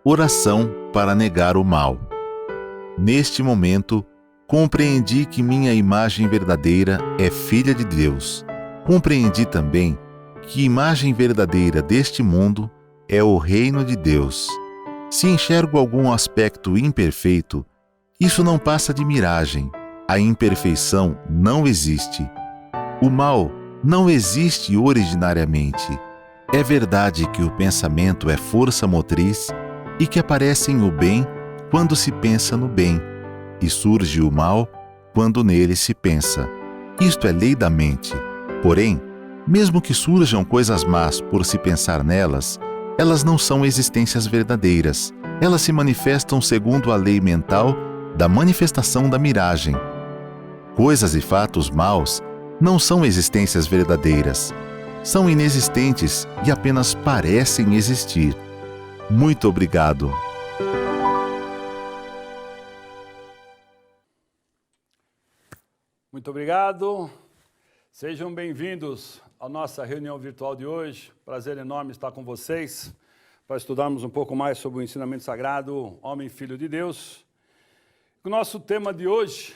Oração para negar o mal. Neste momento, compreendi que minha imagem verdadeira é filha de Deus. Compreendi também que a imagem verdadeira deste mundo é o reino de Deus. Se enxergo algum aspecto imperfeito, isso não passa de miragem. A imperfeição não existe. O mal não existe originariamente. É verdade que o pensamento é força motriz e que aparecem o bem quando se pensa no bem, e surge o mal quando nele se pensa. Isto é lei da mente. Porém, mesmo que surjam coisas más por se pensar nelas, elas não são existências verdadeiras. Elas se manifestam segundo a lei mental da manifestação da miragem. Coisas e fatos maus não são existências verdadeiras. São inexistentes e apenas parecem existir. Muito obrigado. Muito obrigado. Sejam bem-vindos à nossa reunião virtual de hoje. Prazer enorme estar com vocês para estudarmos um pouco mais sobre o ensinamento sagrado Homem e Filho de Deus. O nosso tema de hoje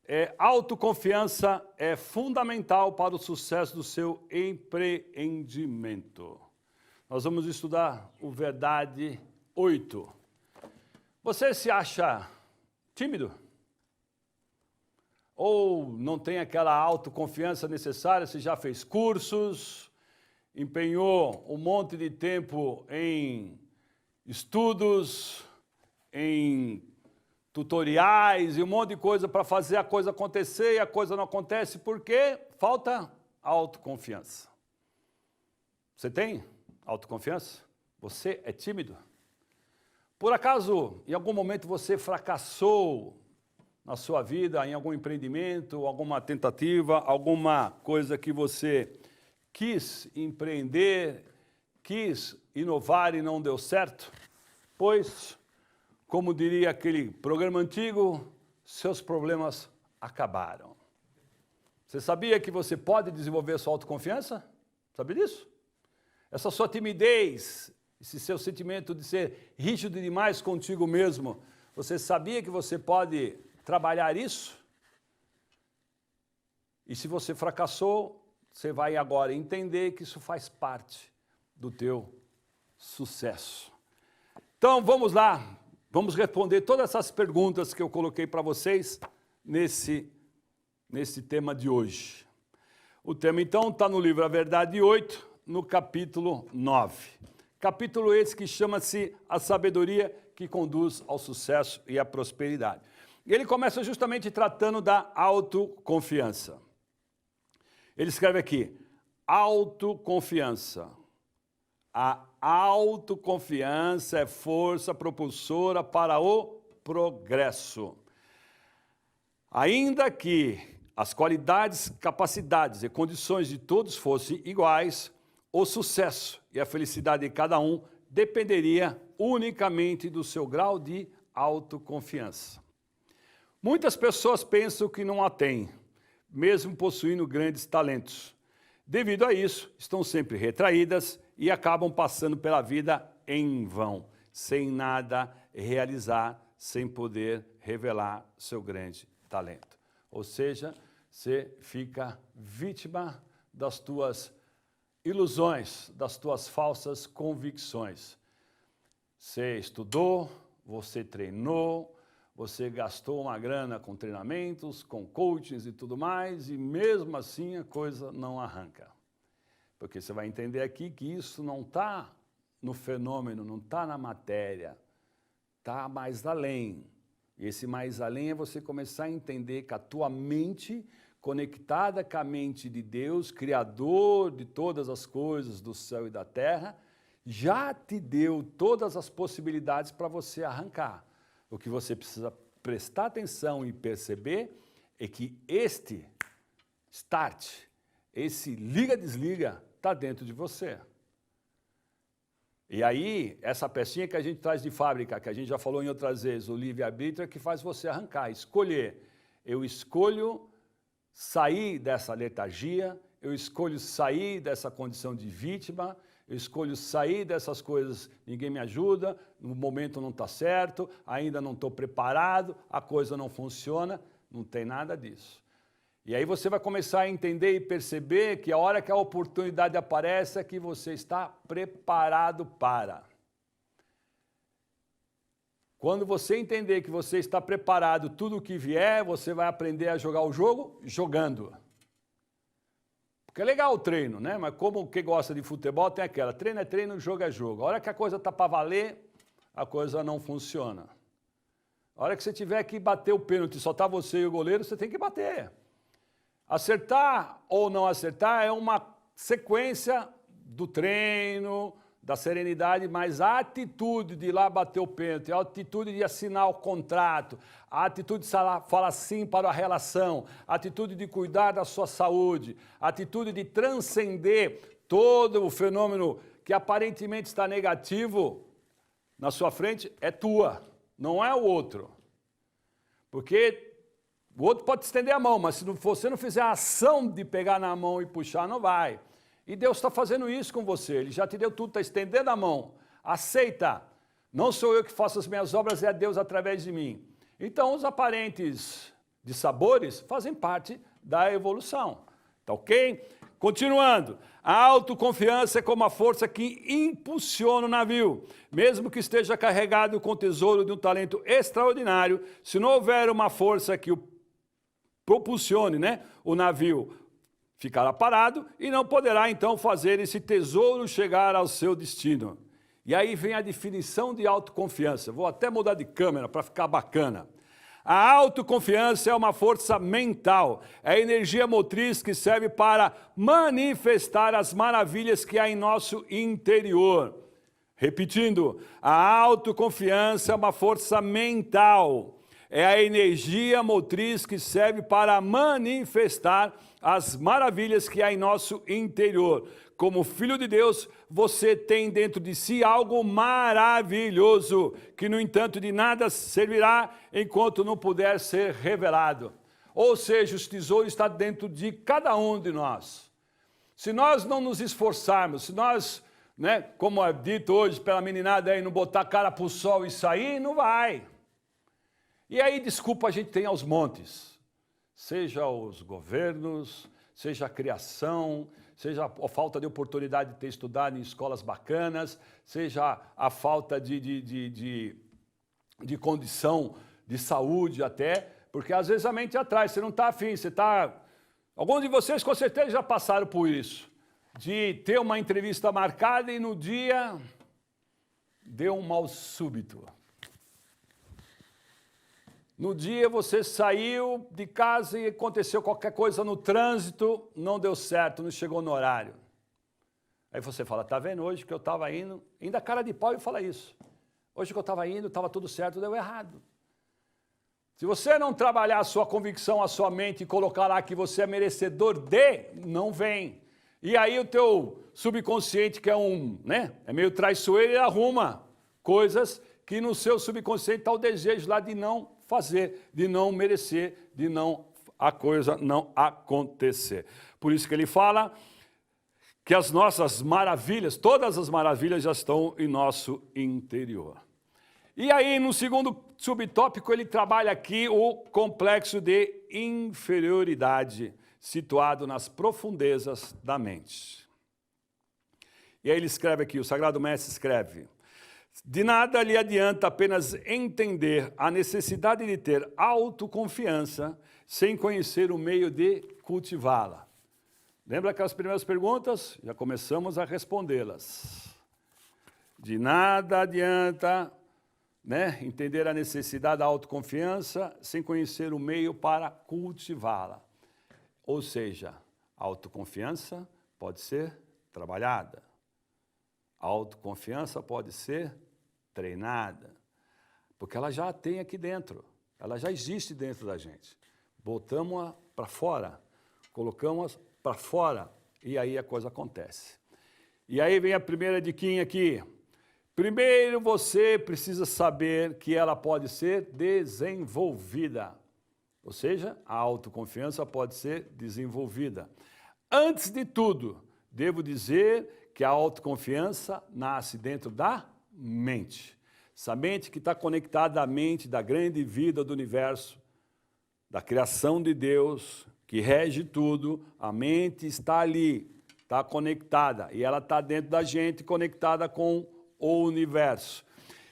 é autoconfiança é fundamental para o sucesso do seu empreendimento. Nós vamos estudar o Verdade 8. Você se acha tímido? Ou não tem aquela autoconfiança necessária? Você já fez cursos, empenhou um monte de tempo em estudos, em tutoriais e um monte de coisa para fazer a coisa acontecer e a coisa não acontece porque falta autoconfiança. Você tem autoconfiança? Você é tímido? Por acaso, em algum momento você fracassou na sua vida, em algum empreendimento, alguma tentativa, alguma coisa que você quis empreender, quis inovar e não deu certo? Pois, como diria aquele programa antigo, seus problemas acabaram. Você sabia que você pode desenvolver sua autoconfiança? Sabe disso? Essa sua timidez, esse seu sentimento de ser rígido demais contigo mesmo, você sabia que você pode trabalhar isso? E se você fracassou, você vai agora entender que isso faz parte do teu sucesso. Então, vamos lá. Vamos responder todas essas perguntas que eu coloquei para vocês nesse tema de hoje. O tema, então, está no livro A Verdade 8, no capítulo 9. Capítulo esse que chama-se A Sabedoria que Conduz ao Sucesso e à Prosperidade. Ele começa justamente tratando da autoconfiança. Ele escreve aqui, autoconfiança. A autoconfiança é força propulsora para o progresso. Ainda que as qualidades, capacidades e condições de todos fossem iguais, o sucesso e a felicidade de cada um dependeria unicamente do seu grau de autoconfiança. Muitas pessoas pensam que não a têm, mesmo possuindo grandes talentos. Devido a isso, estão sempre retraídas e acabam passando pela vida em vão, sem nada realizar, sem poder revelar seu grande talento. Ou seja, você fica vítima das tuas ilusões, das tuas falsas convicções. Você estudou, você treinou, você gastou uma grana com treinamentos, com coachings e tudo mais, e mesmo assim a coisa não arranca. Porque você vai entender aqui que isso não está no fenômeno, não está na matéria, está mais além. E esse mais além é você começar a entender que a tua mente, conectada com a mente de Deus, Criador de todas as coisas do céu e da terra, já te deu todas as possibilidades para você arrancar. O que você precisa prestar atenção e perceber é que este start, esse liga-desliga, está dentro de você. E aí, essa pecinha que a gente traz de fábrica, que a gente já falou em outras vezes, o livre-arbítrio, é que faz você arrancar, escolher. Eu escolho sair dessa letargia, eu escolho sair dessa condição de vítima, eu escolho sair dessas coisas, ninguém me ajuda, no momento não está certo, ainda não estou preparado, a coisa não funciona, não tem nada disso. E aí você vai começar a entender e perceber que a hora que a oportunidade aparece é que você está preparado para. Quando você entender que você está preparado, tudo o que vier, você vai aprender a jogar o jogo jogando. Porque é legal o treino, né? Mas como quem gosta de futebol tem aquela, treino é treino, jogo é jogo. A hora que a coisa está para valer, a coisa não funciona. A hora que você tiver que bater o pênalti, só está você e o goleiro, você tem que bater. Acertar ou não acertar é uma sequência do treino, da serenidade, mas a atitude de ir lá bater o pênalti, a atitude de assinar o contrato, a atitude de falar sim para a relação, a atitude de cuidar da sua saúde, a atitude de transcender todo o fenômeno que aparentemente está negativo na sua frente, é tua, não é o outro. Porque o outro pode estender a mão, mas se você não fizer a ação de pegar na mão e puxar, não vai. E Deus está fazendo isso com você, Ele já te deu tudo, está estendendo a mão. Aceita. Não sou eu que faço as minhas obras, é Deus através de mim. Então, os aparentes dissabores fazem parte da evolução. Tá ok? Continuando. A autoconfiança é como a força que impulsiona o navio. Mesmo que esteja carregado com o tesouro de um talento extraordinário, se não houver uma força que o propulsione, né, o navio ficará parado e não poderá então fazer esse tesouro chegar ao seu destino. E aí vem a definição de autoconfiança. Vou até mudar de câmera para ficar bacana. A autoconfiança é uma força mental, é a energia motriz que serve para manifestar as maravilhas que há em nosso interior. Repetindo, a autoconfiança é uma força mental, é a energia motriz que serve para manifestar as maravilhas que há em nosso interior. Como filho de Deus, você tem dentro de si algo maravilhoso, que no entanto de nada servirá enquanto não puder ser revelado. Ou seja, o tesouro está dentro de cada um de nós. Se nós não nos esforçarmos, se nós, né, como é dito hoje pela meninada aí, não botar a cara para o sol e sair, não vai. E aí, desculpa, a gente tem aos montes, seja os governos, seja a criação, seja a falta de oportunidade de ter estudado em escolas bacanas, seja a falta de condição de saúde até, porque às vezes a mente atrai, você não está afim, você está... Alguns de vocês com certeza já passaram por isso, de ter uma entrevista marcada e no dia deu um mal súbito. No dia você saiu de casa e aconteceu qualquer coisa no trânsito, não deu certo, não chegou no horário. Aí você fala, tá vendo, hoje que eu estava indo, ainda cara de pau e fala isso. Hoje que eu estava indo, estava tudo certo, deu errado. Se você não trabalhar a sua convicção, a sua mente e colocar lá que você é merecedor de, não vem. E aí o teu subconsciente, que é é meio traiçoeiro, ele arruma coisas que no seu subconsciente está o desejo lá de não fazer, de não merecer, de não a coisa não acontecer. Por isso que ele fala que as nossas maravilhas, todas as maravilhas já estão em nosso interior. E aí, no segundo subtópico, ele trabalha aqui o complexo de inferioridade, situado nas profundezas da mente. E aí ele escreve aqui, o Sagrado Mestre escreve: de nada lhe adianta apenas entender a necessidade de ter autoconfiança sem conhecer o meio de cultivá-la. Lembra aquelas primeiras perguntas? Já começamos a respondê-las. De nada adianta, entender a necessidade da autoconfiança sem conhecer o meio para cultivá-la. Ou seja, a autoconfiança pode ser trabalhada. A autoconfiança pode ser treinada, porque ela já tem aqui dentro, ela já existe dentro da gente. Botamos-a para fora, colocamos-a para fora e aí a coisa acontece. E aí vem a primeira diquinha aqui. Primeiro você precisa saber que ela pode ser desenvolvida, ou seja, a autoconfiança pode ser desenvolvida. Antes de tudo, devo dizer que a autoconfiança nasce dentro da mente. Essa mente que está conectada à mente da grande vida do universo, da criação de Deus, que rege tudo, a mente está ali, está conectada, e ela está dentro da gente, conectada com o universo.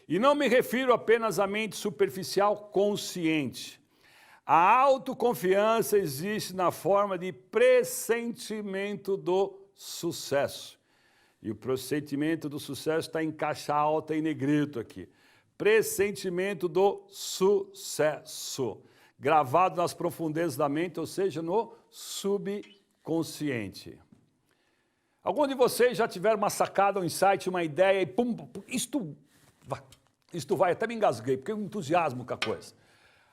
E não me refiro apenas à mente superficial consciente. A autoconfiança existe na forma de pressentimento do sucesso. E o pressentimento do sucesso está em caixa alta em negrito aqui. Pressentimento do sucesso. Gravado nas profundezas da mente, ou seja, no subconsciente. Alguns de vocês já tiveram uma sacada, um insight, uma ideia e pum, isto vai, até me engasguei, porque eu entusiasmo com a coisa.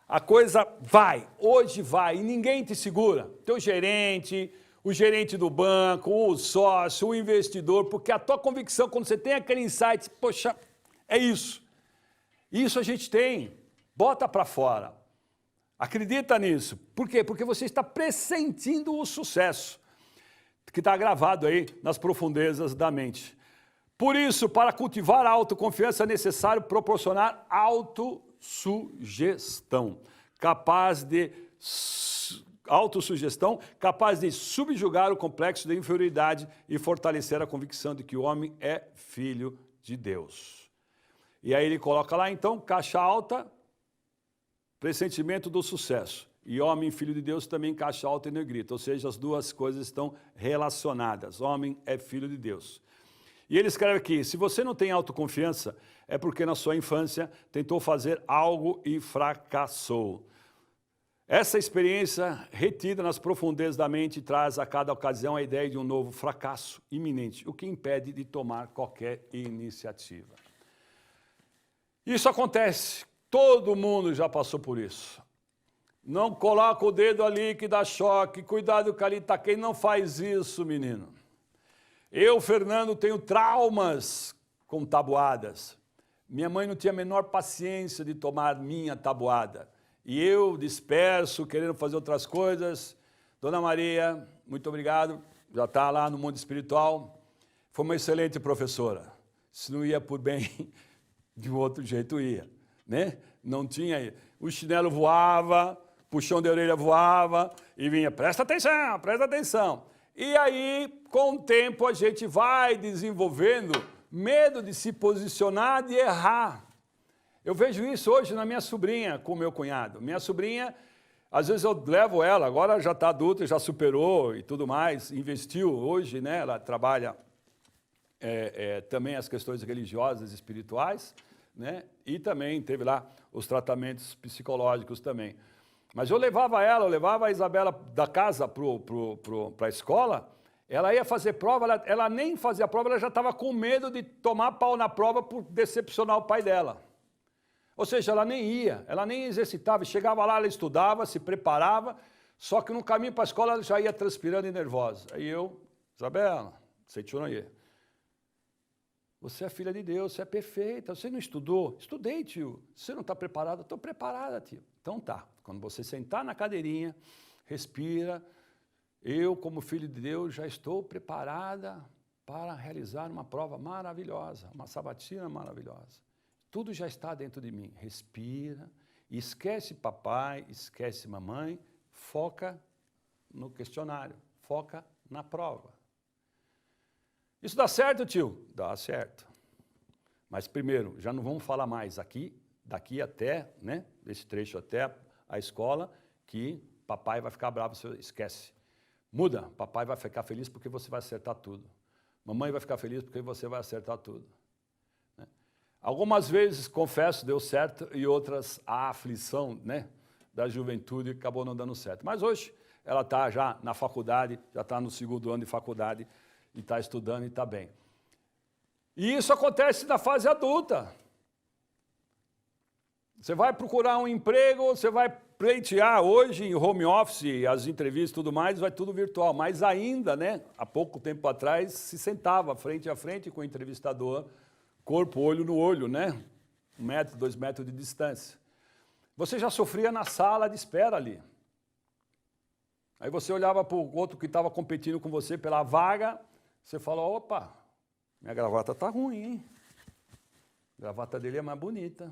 A coisa vai, hoje vai, e ninguém te segura. Teu gerente, o gerente do banco, o sócio, o investidor, porque a tua convicção, quando você tem aquele insight, poxa, é isso. Isso a gente tem, bota para fora. Acredita nisso. Por quê? Porque você está pressentindo o sucesso, que está gravado aí nas profundezas da mente. Por isso, para cultivar a autoconfiança é necessário proporcionar autossugestão, capaz de subjugar o complexo de inferioridade e fortalecer a convicção de que o homem é filho de Deus. E aí ele coloca lá, então, caixa alta, pressentimento do sucesso. E homem, filho de Deus, também caixa alta e negrito. Ou seja, as duas coisas estão relacionadas. Homem é filho de Deus. E ele escreve aqui, se você não tem autoconfiança, é porque na sua infância tentou fazer algo e fracassou. Essa experiência retida nas profundezas da mente traz a cada ocasião a ideia de um novo fracasso iminente, o que impede de tomar qualquer iniciativa. Isso acontece, todo mundo já passou por isso. Não coloca o dedo ali que dá choque, cuidado que ali está quem, não faz isso, menino. Eu, Fernando, tenho traumas com tabuadas. Minha mãe não tinha a menor paciência de tomar minha tabuada. E eu, disperso, querendo fazer outras coisas. Dona Maria, muito obrigado, já está lá no mundo espiritual. Foi uma excelente professora. Se não ia por bem, de outro jeito ia, né? Não tinha, o chinelo voava, puxão de orelha voava e vinha, presta atenção, presta atenção. E aí, com o tempo, a gente vai desenvolvendo medo de se posicionar, de errar. Eu vejo isso hoje na minha sobrinha com o meu cunhado. Minha sobrinha, às vezes eu levo ela, agora já está adulta, já superou e tudo mais, investiu hoje, né? Ela trabalha também as questões religiosas e espirituais, né? E também teve lá os tratamentos psicológicos também. Mas eu levava a Isabela da casa para a escola, ela ia fazer prova, ela nem fazia prova, ela já estava com medo de tomar pau na prova por decepcionar o pai dela. Ou seja, ela nem ia, ela nem exercitava, chegava lá, ela estudava, se preparava, só que no caminho para a escola ela já ia transpirando e nervosa. Aí eu, Isabela, você é filha de Deus, você é perfeita, você não estudou? Estudei, tio. Você não está preparada? Estou preparada, tio. Então tá, quando você sentar na cadeirinha, respira, eu, como filho de Deus, já estou preparada para realizar uma prova maravilhosa, uma sabatina maravilhosa. Tudo já está dentro de mim. Respira, esquece papai, esquece mamãe, foca no questionário, foca na prova. Isso dá certo, tio? Dá certo. Mas primeiro, já não vamos falar mais daqui até, né, desse trecho até a escola, que papai vai ficar bravo, você esquece. Muda, papai vai ficar feliz porque você vai acertar tudo. Mamãe vai ficar feliz porque você vai acertar tudo. Né? Algumas vezes, confesso, deu certo e outras a aflição, né, da juventude acabou não dando certo. Mas hoje ela está já na faculdade, já está no 2º ano de faculdade e está estudando e está bem. E isso acontece na fase adulta. Você vai procurar um emprego, você vai pleitear hoje em home office, as entrevistas e tudo mais, vai tudo virtual. Mas ainda, né, há pouco tempo atrás, se sentava frente a frente com o entrevistador, corpo, olho no olho, né? 1 metro, 2 metros de distância. Você já sofria na sala de espera ali. Aí você olhava para o outro que estava competindo com você pela vaga, você falou, opa, Minha gravata tá ruim, hein? A gravata dele é mais bonita.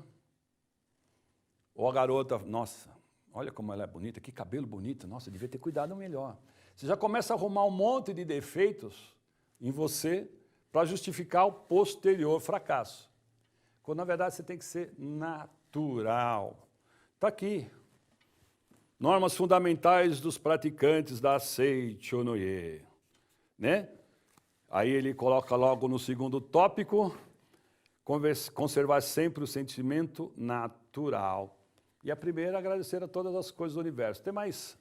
Ou a garota, nossa, olha como ela é bonita, que cabelo bonito, nossa, devia ter cuidado melhor. Você já começa a arrumar um monte de defeitos em você para justificar o posterior fracasso. Quando, na verdade, você tem que ser natural. Está aqui. Normas fundamentais dos praticantes da Seichonoye. Né? Aí ele coloca logo no segundo tópico, conservar sempre o sentimento natural. E a primeira, agradecer a todas as coisas do universo. Tem mais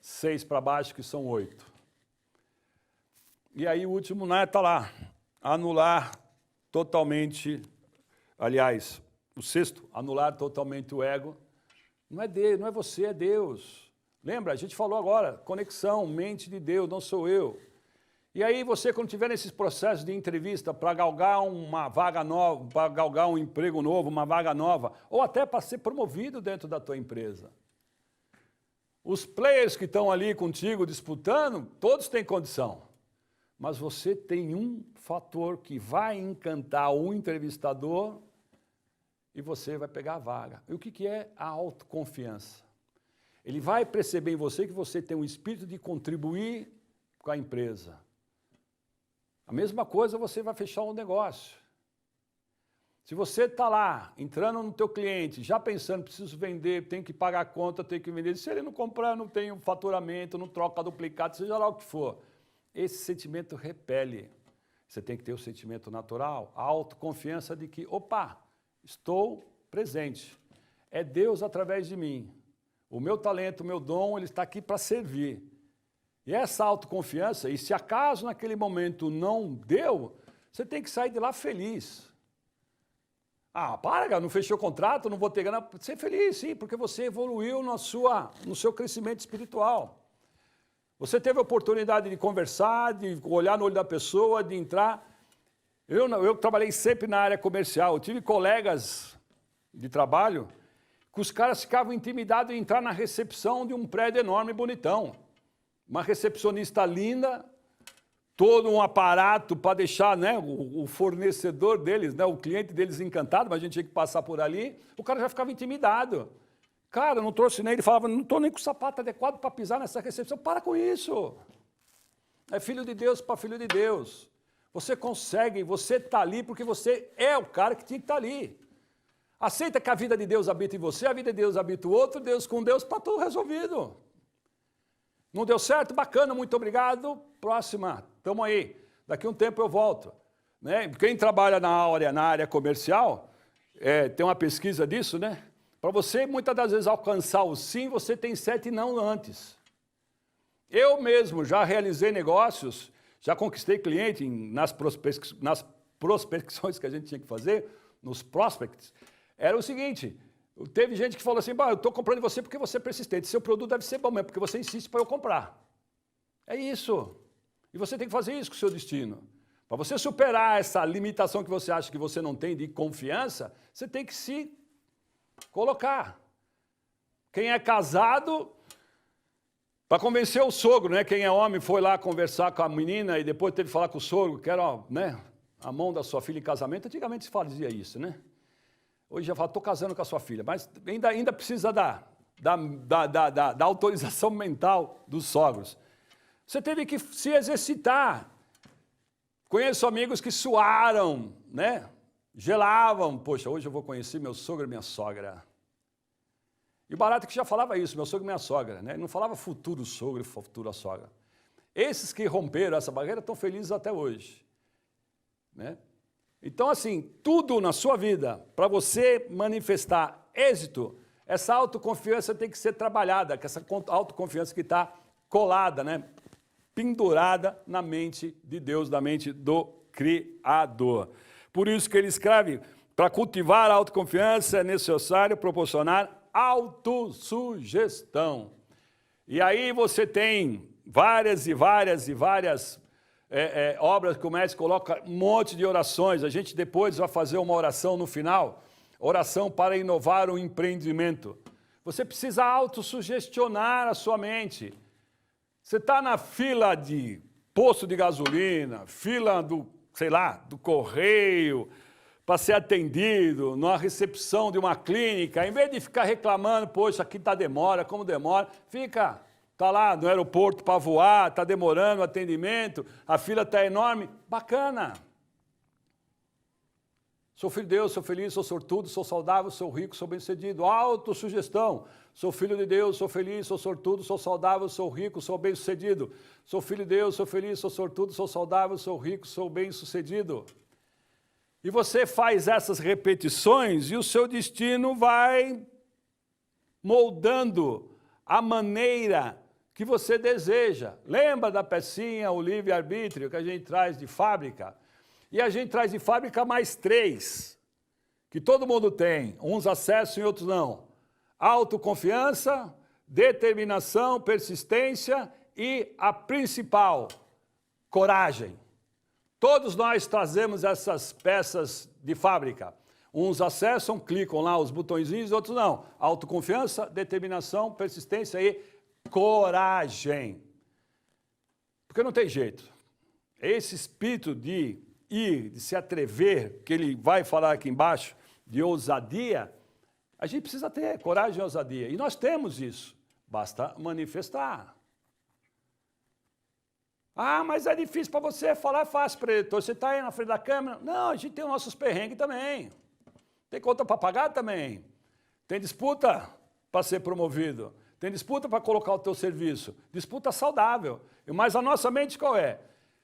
6 para baixo, que são 8. E aí o último, né, está lá. Anular totalmente, aliás, o sexto, anular totalmente o ego. Não é Deus, não é você, é Deus. Lembra, a gente falou agora, conexão, mente de Deus, não sou eu. E aí você, quando estiver nesses processos de entrevista para galgar uma vaga nova, para galgar um emprego novo, uma vaga nova, ou até para ser promovido dentro da tua empresa. Os players que estão ali contigo disputando, todos têm condição. Mas você tem um fator que vai encantar o entrevistador e você vai pegar a vaga. E o que é a autoconfiança? Ele vai perceber em você que você tem um espírito de contribuir com a empresa. A mesma coisa você vai fechar um negócio. Se você está lá, entrando no teu cliente, já pensando, preciso vender, tenho que pagar a conta, tenho que vender. Se ele não comprar, não tem um faturamento, não troca duplicado, seja lá o que for. Esse sentimento repele. Você tem que ter o sentimento natural, a autoconfiança de que, opa, estou presente. É Deus através de mim. O meu talento, o meu dom, ele está aqui para servir. E essa autoconfiança, e se acaso naquele momento não deu, você tem que sair de lá feliz. Ah, para, não fechou o contrato, não vou ter grana. Ser feliz, sim, porque você evoluiu no seu crescimento espiritual. Você teve a oportunidade de conversar, de olhar no olho da pessoa, de entrar. Eu trabalhei sempre na área comercial. Eu tive colegas de trabalho que os caras ficavam intimidados em entrar na recepção de um prédio enorme e bonitão. Uma recepcionista linda, todo um aparato para deixar, né, o fornecedor deles, né, o cliente deles encantado, mas a gente tinha que passar por ali. O cara já ficava intimidado. Cara, eu não trouxe nem, ele falava, não estou nem com o sapato adequado para pisar nessa recepção. Para com isso. É filho de Deus para filho de Deus. Você consegue, você está ali porque você é o cara que tinha que estar ali. Aceita que a vida de Deus habita em você, a vida de Deus habita o outro, Deus com Deus, está tudo resolvido. Não deu certo? Bacana, muito obrigado. Próxima, estamos aí. Daqui a um tempo eu volto. Né? Quem trabalha na área comercial, tem uma pesquisa disso, né? Para você, muitas das vezes, alcançar o sim, você tem 7 não antes. Eu mesmo já realizei negócios, já conquistei cliente nas prospecções que a gente tinha que fazer, nos prospects. Era o seguinte, teve gente que falou assim, eu estou comprando de você porque você é persistente, seu produto deve ser bom mesmo, porque você insiste para eu comprar. É isso. E você tem que fazer isso com o seu destino. Para você superar essa limitação que você acha que você não tem de confiança, você tem que se colocar. Quem é casado, para convencer o sogro, né? Quem é homem foi lá conversar com a menina e depois teve que falar com o sogro, que era, né, a mão da sua filha em casamento. Antigamente se fazia isso, né? Hoje já fala, estou casando com a sua filha, mas ainda precisa da autorização mental dos sogros. Você teve que se exercitar. Conheço amigos que suaram, né? Gelavam. Poxa, hoje eu vou conhecer meu sogro e minha sogra. E o barato que já falava isso, meu sogro e minha sogra, né? Ele não falava futuro sogro e futura sogra. Esses que romperam essa barreira estão felizes até hoje, né? Então, assim, tudo na sua vida, para você manifestar êxito, essa autoconfiança tem que ser trabalhada, que essa autoconfiança que está colada, né? Pendurada na mente de Deus, na mente do Criador. Por isso que ele escreve, para cultivar a autoconfiança é necessário proporcionar autossugestão. E aí você tem várias obras que o mestre coloca um monte de orações. A gente depois vai fazer uma oração no final, oração para inovar o empreendimento. Você precisa autossugestionar a sua mente. Você está na fila de posto de gasolina, fila do sei lá, do correio, para ser atendido, numa recepção de uma clínica, em vez de ficar reclamando, poxa, aqui está demora, como demora, está lá no aeroporto para voar, está demorando o atendimento, a fila está enorme, bacana. Sou filho de Deus, sou feliz, sou sortudo, sou saudável, sou rico, sou bem-sucedido. Autossugestão. Sou filho de Deus, sou feliz, sou sortudo, sou saudável, sou rico, sou bem-sucedido. Sou filho de Deus, sou feliz, sou sortudo, sou saudável, sou rico, sou bem-sucedido. E você faz essas repetições e o seu destino vai moldando a maneira que você deseja. Lembra da pecinha, o livre-arbítrio que a gente traz de fábrica? E a gente traz de fábrica mais 3, que todo mundo tem, uns acessam e outros não. Autoconfiança, determinação, persistência e a principal, coragem. Todos nós trazemos essas peças de fábrica. Uns acessam, clicam lá os botõezinhos, outros não. Autoconfiança, determinação, persistência e coragem. Porque não tem jeito. Esse espírito de se atrever, que ele vai falar aqui embaixo, de ousadia, a gente precisa ter coragem e ousadia. E nós temos isso, basta manifestar. Ah, mas é difícil para você falar, é fácil, preto. Você está aí na frente da câmera? Não, a gente tem os nossos perrengues também. Tem conta para pagar também. Tem disputa para ser promovido. Tem disputa para colocar o teu serviço. Disputa saudável. Mas a nossa mente qual é?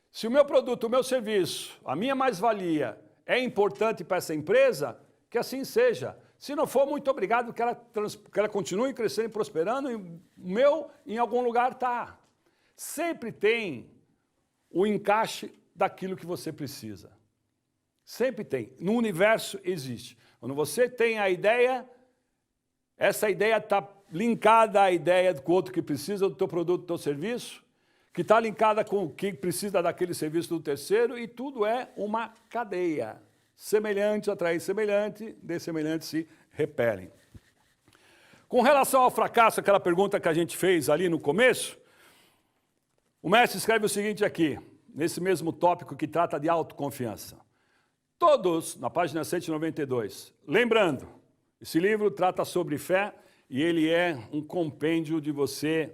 Se o meu produto, o meu serviço, a minha mais-valia é importante para essa empresa, que assim seja. Se não for, muito obrigado, que ela continue crescendo e prosperando, e o meu em algum lugar está. Sempre tem o encaixe daquilo que você precisa. Sempre tem. No universo existe. Quando você tem a ideia, essa ideia está linkada à ideia do outro que precisa do teu produto, do teu serviço, que está linkada com quem precisa daquele serviço do terceiro, e tudo é uma cadeia. Semelhante atrai semelhante, de semelhante se repelem. Com relação ao fracasso, aquela pergunta que a gente fez ali no começo, o mestre escreve o seguinte aqui, nesse mesmo tópico que trata de autoconfiança. Todos, na página 192, lembrando, esse livro trata sobre fé e ele é um compêndio de você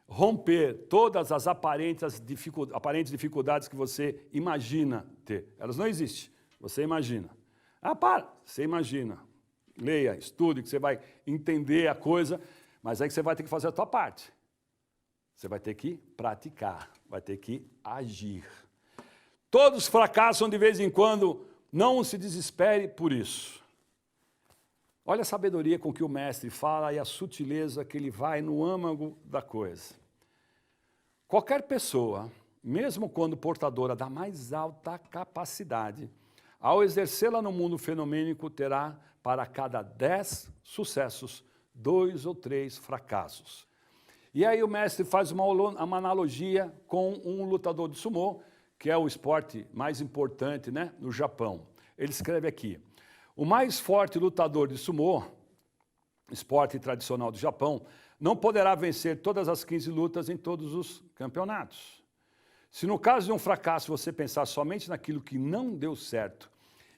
romper todas as aparentes dificuldades que você imagina ter. Elas não existem, você imagina. Ah, você imagina. Leia, estude, que você vai entender a coisa, mas aí que você vai ter que fazer a tua parte. Você vai ter que praticar, vai ter que agir. Todos fracassam de vez em quando, não se desespere por isso. Olha a sabedoria com que o mestre fala e a sutileza que ele vai no âmago da coisa. Qualquer pessoa, mesmo quando portadora da mais alta capacidade, ao exercê-la no mundo fenomênico, terá para cada 10 sucessos, 2 ou 3 fracassos. E aí o mestre faz uma analogia com um lutador de sumô, que é o esporte mais importante, né, no Japão. Ele escreve aqui, o mais forte lutador de sumô, esporte tradicional do Japão, não poderá vencer todas as 15 lutas em todos os campeonatos. Se no caso de um fracasso você pensar somente naquilo que não deu certo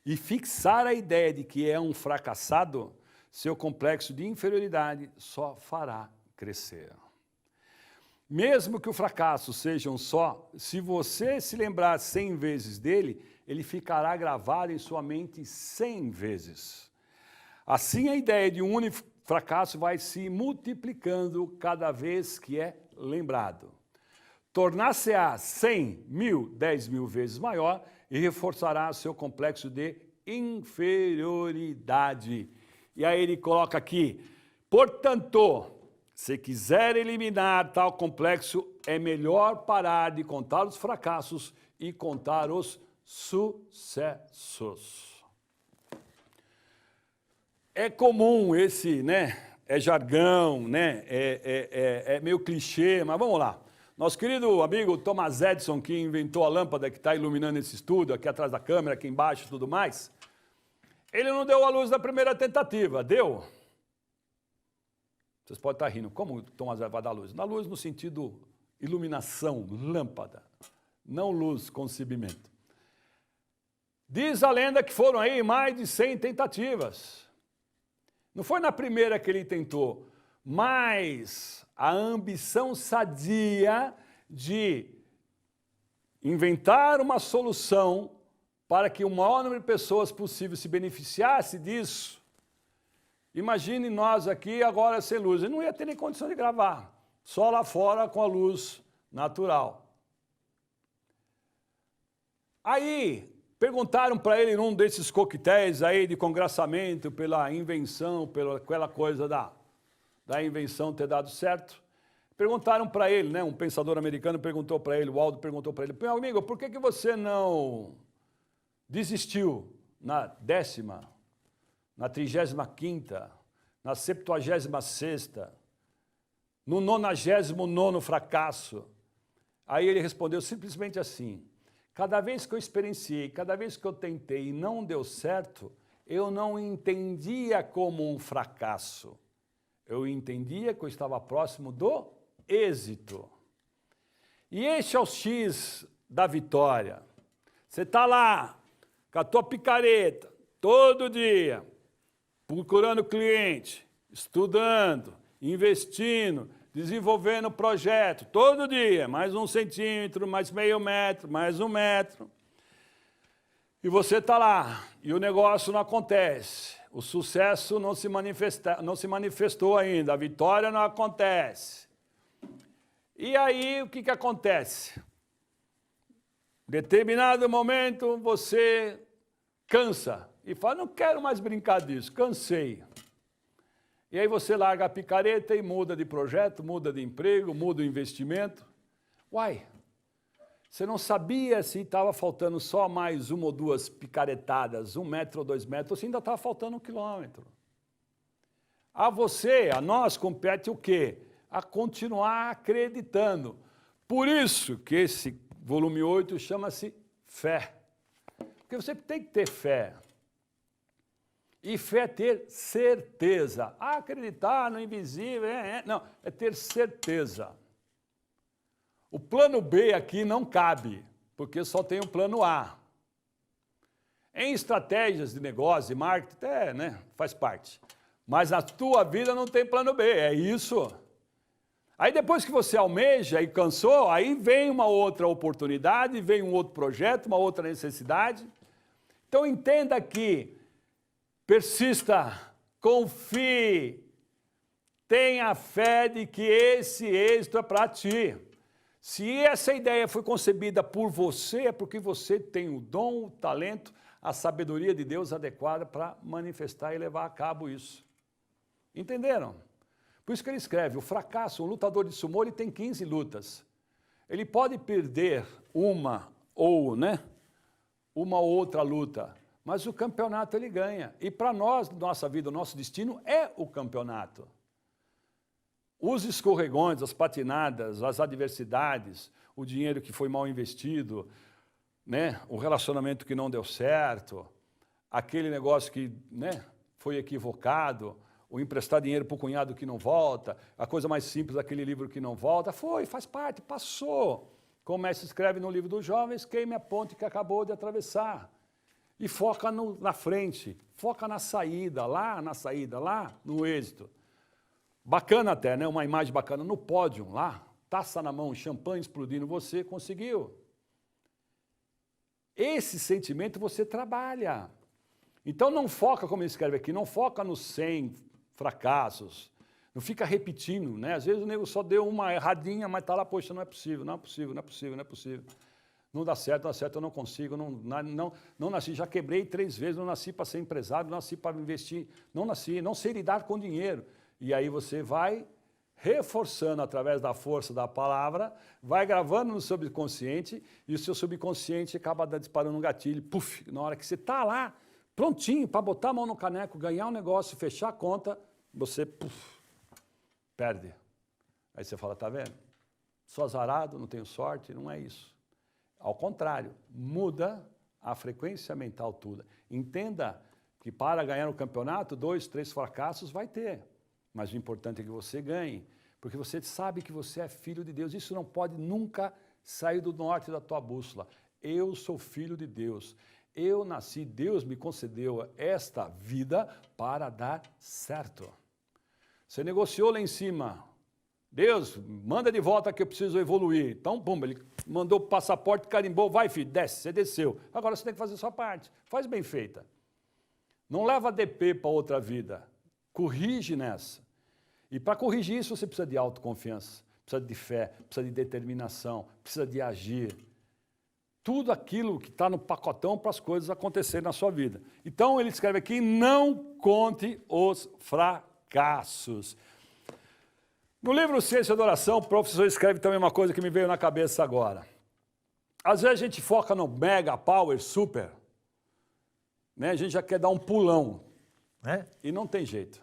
e fixar a ideia de que é um fracassado, seu complexo de inferioridade só fará crescer. Mesmo que o fracasso seja um só, se você se lembrar 100 vezes dele, ele ficará gravado em sua mente 100 vezes. Assim, a ideia de um único fracasso vai se multiplicando cada vez que é lembrado. Tornar-se-á 100, 1000, 10 mil vezes maior e reforçará seu complexo de inferioridade. E aí ele coloca aqui, portanto, se quiser eliminar tal complexo, é melhor parar de contar os fracassos e contar os sucessos. É comum esse, né? É jargão, né? É meio clichê, mas vamos lá. Nosso querido amigo Thomas Edison, que inventou a lâmpada que está iluminando esse estúdio, aqui atrás da câmera, aqui embaixo e tudo mais, ele não deu a luz na primeira tentativa, deu? Vocês podem estar rindo, como o Thomas vai dar luz? Dá luz no sentido iluminação, lâmpada, não luz, concebimento. Diz a lenda que foram aí mais de 100 tentativas. Não foi na primeira que ele tentou, mas a ambição sadia de inventar uma solução para que o maior número de pessoas possível se beneficiasse disso. Imagine nós aqui agora sem luz. Eu não ia ter nem condição de gravar, só lá fora com a luz natural. Aí perguntaram para ele num desses coquetéis aí de congraçamento pela invenção, pela aquela coisa da invenção ter dado certo. Perguntaram para ele, né, um pensador americano perguntou para ele, o Aldo perguntou para ele, meu amigo, por que você não desistiu na 10ª, na 35ª, na 76ª, no 99º fracasso? Aí ele respondeu simplesmente assim, cada vez que eu experienciei, cada vez que eu tentei e não deu certo, eu não entendia como um fracasso. Eu entendia que eu estava próximo do êxito. E este é o X da vitória. Você está lá, com a tua picareta, todo dia, procurando cliente, estudando, investindo, desenvolvendo projeto, todo dia, mais 1 centímetro, mais meio metro, mais 1 metro. E você está lá, e o negócio não acontece. O sucesso não se manifestou ainda, a vitória não acontece. E aí, o que acontece? Em determinado momento, você cansa e fala, não quero mais brincar disso, cansei. E aí você larga a picareta e muda de projeto, muda de emprego, muda o investimento. Uai, você não sabia se estava faltando só mais 1 ou 2 picaretadas, 1 metro ou 2 metros, ou se ainda estava faltando 1 quilômetro. A nós compete o quê? A continuar acreditando. Por isso que esse volume 8 chama-se fé. Porque você tem que ter fé. E fé é ter certeza. Acreditar no invisível, não, é ter certeza. O plano B aqui não cabe, porque só tem o plano A. Em estratégias de negócio e marketing, faz parte. Mas na tua vida não tem plano B, é isso. Aí depois que você almeja e cansou, aí vem uma outra oportunidade, vem um outro projeto, uma outra necessidade. Então entenda que persista, confie, tenha fé de que esse êxito é para ti. Se essa ideia foi concebida por você, é porque você tem o dom, o talento, a sabedoria de Deus adequada para manifestar e levar a cabo isso. Entenderam? Por isso que ele escreve, o fracasso, um lutador de sumô, ele tem 15 lutas. Ele pode perder uma ou outra luta, mas o campeonato ele ganha. E para nós, nossa vida, o nosso destino é o campeonato. Os escorregões, as patinadas, as adversidades, o dinheiro que foi mal investido, o relacionamento que não deu certo, aquele negócio que foi equivocado, o emprestar dinheiro para o cunhado que não volta, a coisa mais simples daquele livro que não volta, faz parte, passou. Como o mestre escreve no livro dos jovens, queime a ponte que acabou de atravessar. E foca na frente, foca na saída, lá no êxito. Bacana até, uma imagem bacana no pódio, lá, taça na mão, champanhe explodindo, você conseguiu. Esse sentimento você trabalha. Então não foca, como ele escreve aqui, não foca nos 100 fracassos, não fica repetindo, Às vezes o nego só deu uma erradinha, mas está lá, poxa, não é possível. Não dá certo, eu não consigo, não nasci, já quebrei 3 vezes, não nasci para ser empresário, não nasci para investir, não sei lidar com dinheiro. E aí você vai reforçando através da força da palavra, vai gravando no subconsciente e o seu subconsciente acaba disparando um gatilho, na hora que você está lá, prontinho para botar a mão no caneco, ganhar um negócio, fechar a conta, você perde. Aí você fala, tá vendo? Sou azarado, não tenho sorte, não é isso. Ao contrário, muda a frequência mental toda. Entenda que para ganhar o campeonato, 2, 3 fracassos vai ter. Mas o importante é que você ganhe, porque você sabe que você é filho de Deus. Isso não pode nunca sair do norte da tua bússola. Eu sou filho de Deus. Eu nasci, Deus me concedeu esta vida para dar certo. Você negociou lá em cima. Deus, manda de volta que eu preciso evoluir. Então, pum, ele mandou o passaporte, carimbou, vai filho, desce, você desceu. Agora você tem que fazer a sua parte. Faz bem feita. Não leva DP para outra vida. Corrige nessa. E para corrigir isso você precisa de autoconfiança, precisa de fé, precisa de determinação, precisa de agir. Tudo aquilo que está no pacotão para as coisas acontecerem na sua vida. Então ele escreve aqui, não conte os fracassos. No livro Ciência da Oração, o professor escreve também uma coisa que me veio na cabeça agora. Às vezes a gente foca no mega, power, super, né? A gente já quer dar um pulão, né? E não tem jeito.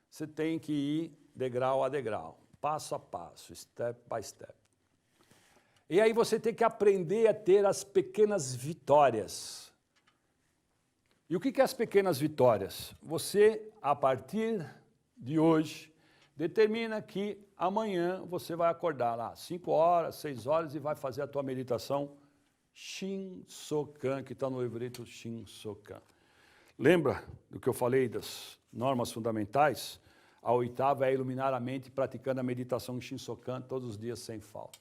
Você tem que ir degrau a degrau, passo a passo, step by step. E aí você tem que aprender a ter as pequenas vitórias. E o que é as pequenas vitórias? Você, a partir de hoje, determina que amanhã você vai acordar lá 5 horas, 6 horas e vai fazer a tua meditação Shinsokan, que está no livrito Shinsokan. Lembra do que eu falei das normas fundamentais? A 8ª é iluminar a mente praticando a meditação Shinsokan todos os dias sem falta.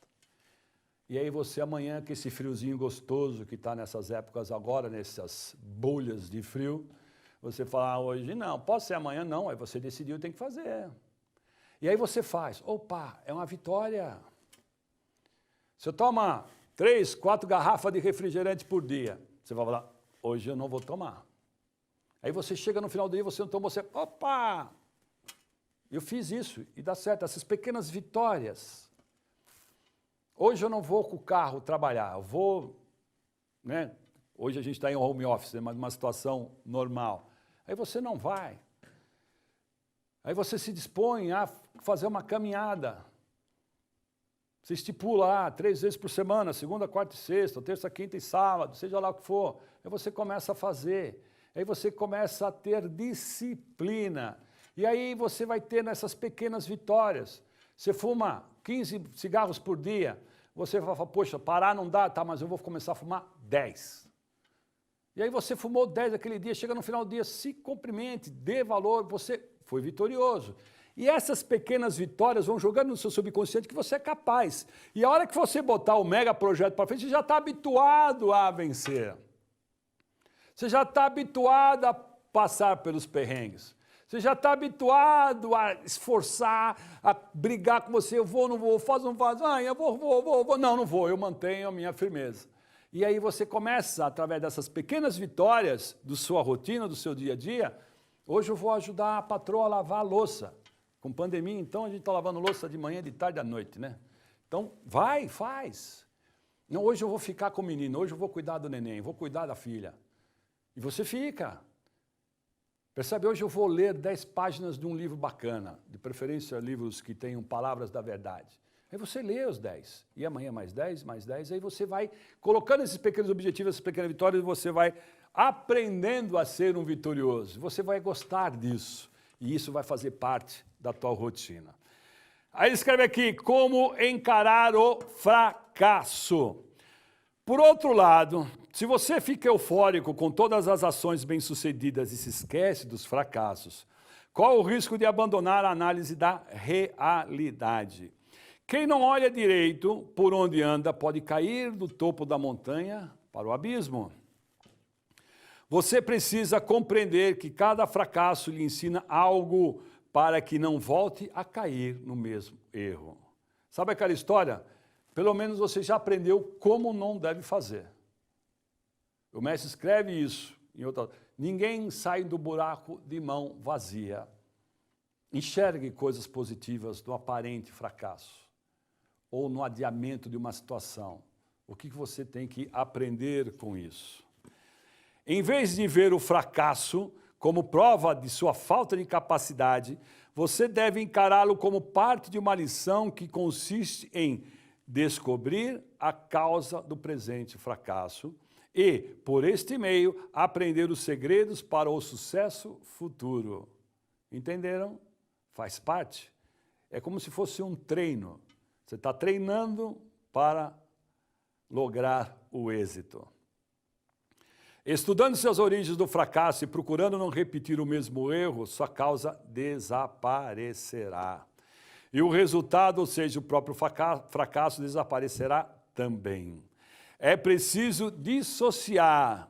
E aí você amanhã, com esse friozinho gostoso que está nessas épocas agora, nessas bolhas de frio, você fala, hoje não, posso ser amanhã? Não, aí você decidiu, tem que fazer. E aí você faz, opa, é uma vitória. Você toma 3, 4 garrafas de refrigerante por dia, você vai falar, hoje eu não vou tomar. Aí você chega no final do dia, você não tomou, você, opa, eu fiz isso e dá certo, essas pequenas vitórias. Hoje eu não vou com o carro trabalhar, eu vou, né? Hoje a gente está em home office, mas numa situação normal. Aí você não vai. Aí você se dispõe a fazer uma caminhada. Você estipula lá 3 vezes por semana, segunda, quarta e sexta, terça, quinta e sábado, seja lá o que for. Aí você começa a fazer. Aí você começa a ter disciplina. E aí você vai ter nessas pequenas vitórias. Você fuma 15 cigarros por dia, você vai falar, poxa, parar não dá, tá, mas eu vou começar a fumar 10. E aí você fumou 10 aquele dia, chega no final do dia, se cumprimente, dê valor, você foi vitorioso. E essas pequenas vitórias vão jogando no seu subconsciente que você é capaz. E a hora que você botar o mega projeto para frente, você já está habituado a vencer. Você já está habituado a passar pelos perrengues. Você já está habituado a esforçar, a brigar com você, eu vou, não vou, faz, não faz, eu vou, não vou, eu mantenho a minha firmeza. E aí você começa, através dessas pequenas vitórias da sua rotina, do seu dia a dia, hoje eu vou ajudar a patroa a lavar a louça. Com pandemia, então, a gente está lavando louça de manhã, de tarde, à noite, né? Então, vai, faz. Não, hoje eu vou ficar com o menino, hoje eu vou cuidar do neném, vou cuidar da filha. E você fica. Percebe, hoje eu vou ler 10 páginas de um livro bacana, de preferência livros que tenham palavras da verdade. Aí você lê os 10, e amanhã mais 10, aí você vai colocando esses pequenos objetivos, essas pequenas vitórias, e você vai aprendendo a ser um vitorioso. Você vai gostar disso, e isso vai fazer parte da tua rotina. Aí ele escreve aqui, como encarar o fracasso. Por outro lado, se você fica eufórico com todas as ações bem-sucedidas e se esquece dos fracassos, qual o risco de abandonar a análise da realidade? Quem não olha direito por onde anda pode cair do topo da montanha para o abismo. Você precisa compreender que cada fracasso lhe ensina algo para que não volte a cair no mesmo erro. Sabe aquela história? Pelo menos você já aprendeu como não deve fazer. O mestre escreve isso em outra. Ninguém sai do buraco de mão vazia. Enxergue coisas positivas do aparente fracasso ou no adiamento de uma situação. O que você tem que aprender com isso? Em vez de ver o fracasso como prova de sua falta de capacidade, você deve encará-lo como parte de uma lição que consiste em descobrir a causa do presente fracasso e, por este meio, aprender os segredos para o sucesso futuro. Entenderam? Faz parte. É como se fosse um treino. Você está treinando para lograr o êxito. Estudando-se as origens do fracasso e procurando não repetir o mesmo erro, sua causa desaparecerá. E o resultado, ou seja, o próprio fracasso, desaparecerá também. É preciso dissociar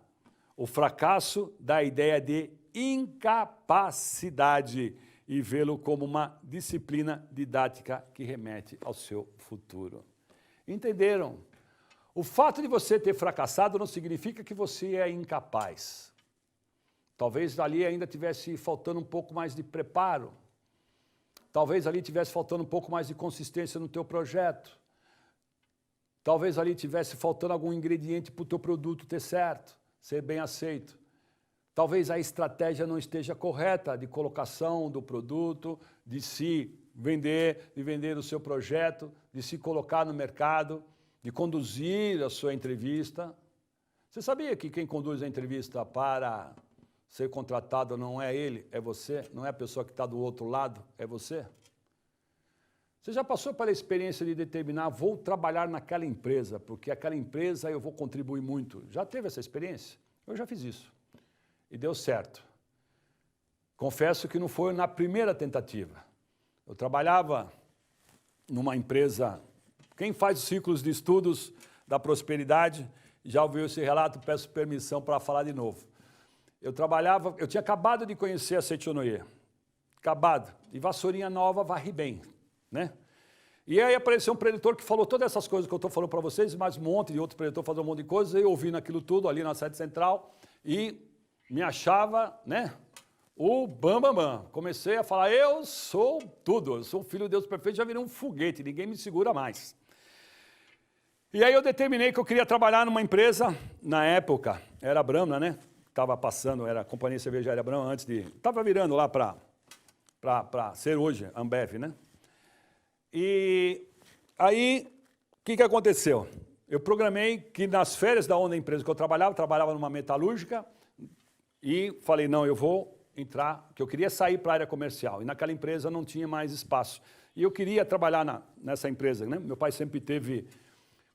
o fracasso da ideia de incapacidade e vê-lo como uma disciplina didática que remete ao seu futuro. Entenderam? O fato de você ter fracassado não significa que você é incapaz. Talvez ali ainda tivesse faltando um pouco mais de preparo. Talvez ali tivesse faltando um pouco mais de consistência no teu projeto. Talvez ali tivesse faltando algum ingrediente para o teu produto ter certo, ser bem aceito. Talvez a estratégia não esteja correta de colocação do produto, de se vender, de vender o seu projeto, de se colocar no mercado, de conduzir a sua entrevista. Você sabia que quem conduz a entrevista para ser contratado não é ele, é você? Não é a pessoa que está do outro lado, é você? Você já passou pela experiência de determinar, vou trabalhar naquela empresa, porque aquela empresa eu vou contribuir muito. Já teve essa experiência? Eu já fiz isso. E deu certo. Confesso que não foi na primeira tentativa. Eu trabalhava numa empresa, quem faz os ciclos de estudos da prosperidade, já ouviu esse relato, peço permissão para falar de novo. Eu tinha acabado de conhecer a Seitonoye, acabado, e vassourinha nova varre bem, né? E aí apareceu um preletor que falou todas essas coisas que eu estou falando para vocês, mais um monte de outro preletor fazendo um monte de coisas, eu ouvindo aquilo tudo ali na sede central e me achava, né, o bambambam. Comecei a falar, eu sou tudo, eu sou o filho de Deus perfeito, já virei um foguete, ninguém me segura mais. E aí eu determinei que eu queria trabalhar numa empresa, na época, era a Brahma, né? Estava passando, era a Companhia Cervejaria Brahma antes de... Estava virando lá para ser hoje, Ambev, né? E aí, o que aconteceu? Eu programei que nas férias da empresa que eu trabalhava numa metalúrgica, e falei, não, eu vou entrar, que eu queria sair para a área comercial, e naquela empresa não tinha mais espaço. E eu queria trabalhar nessa empresa, né? Meu pai sempre teve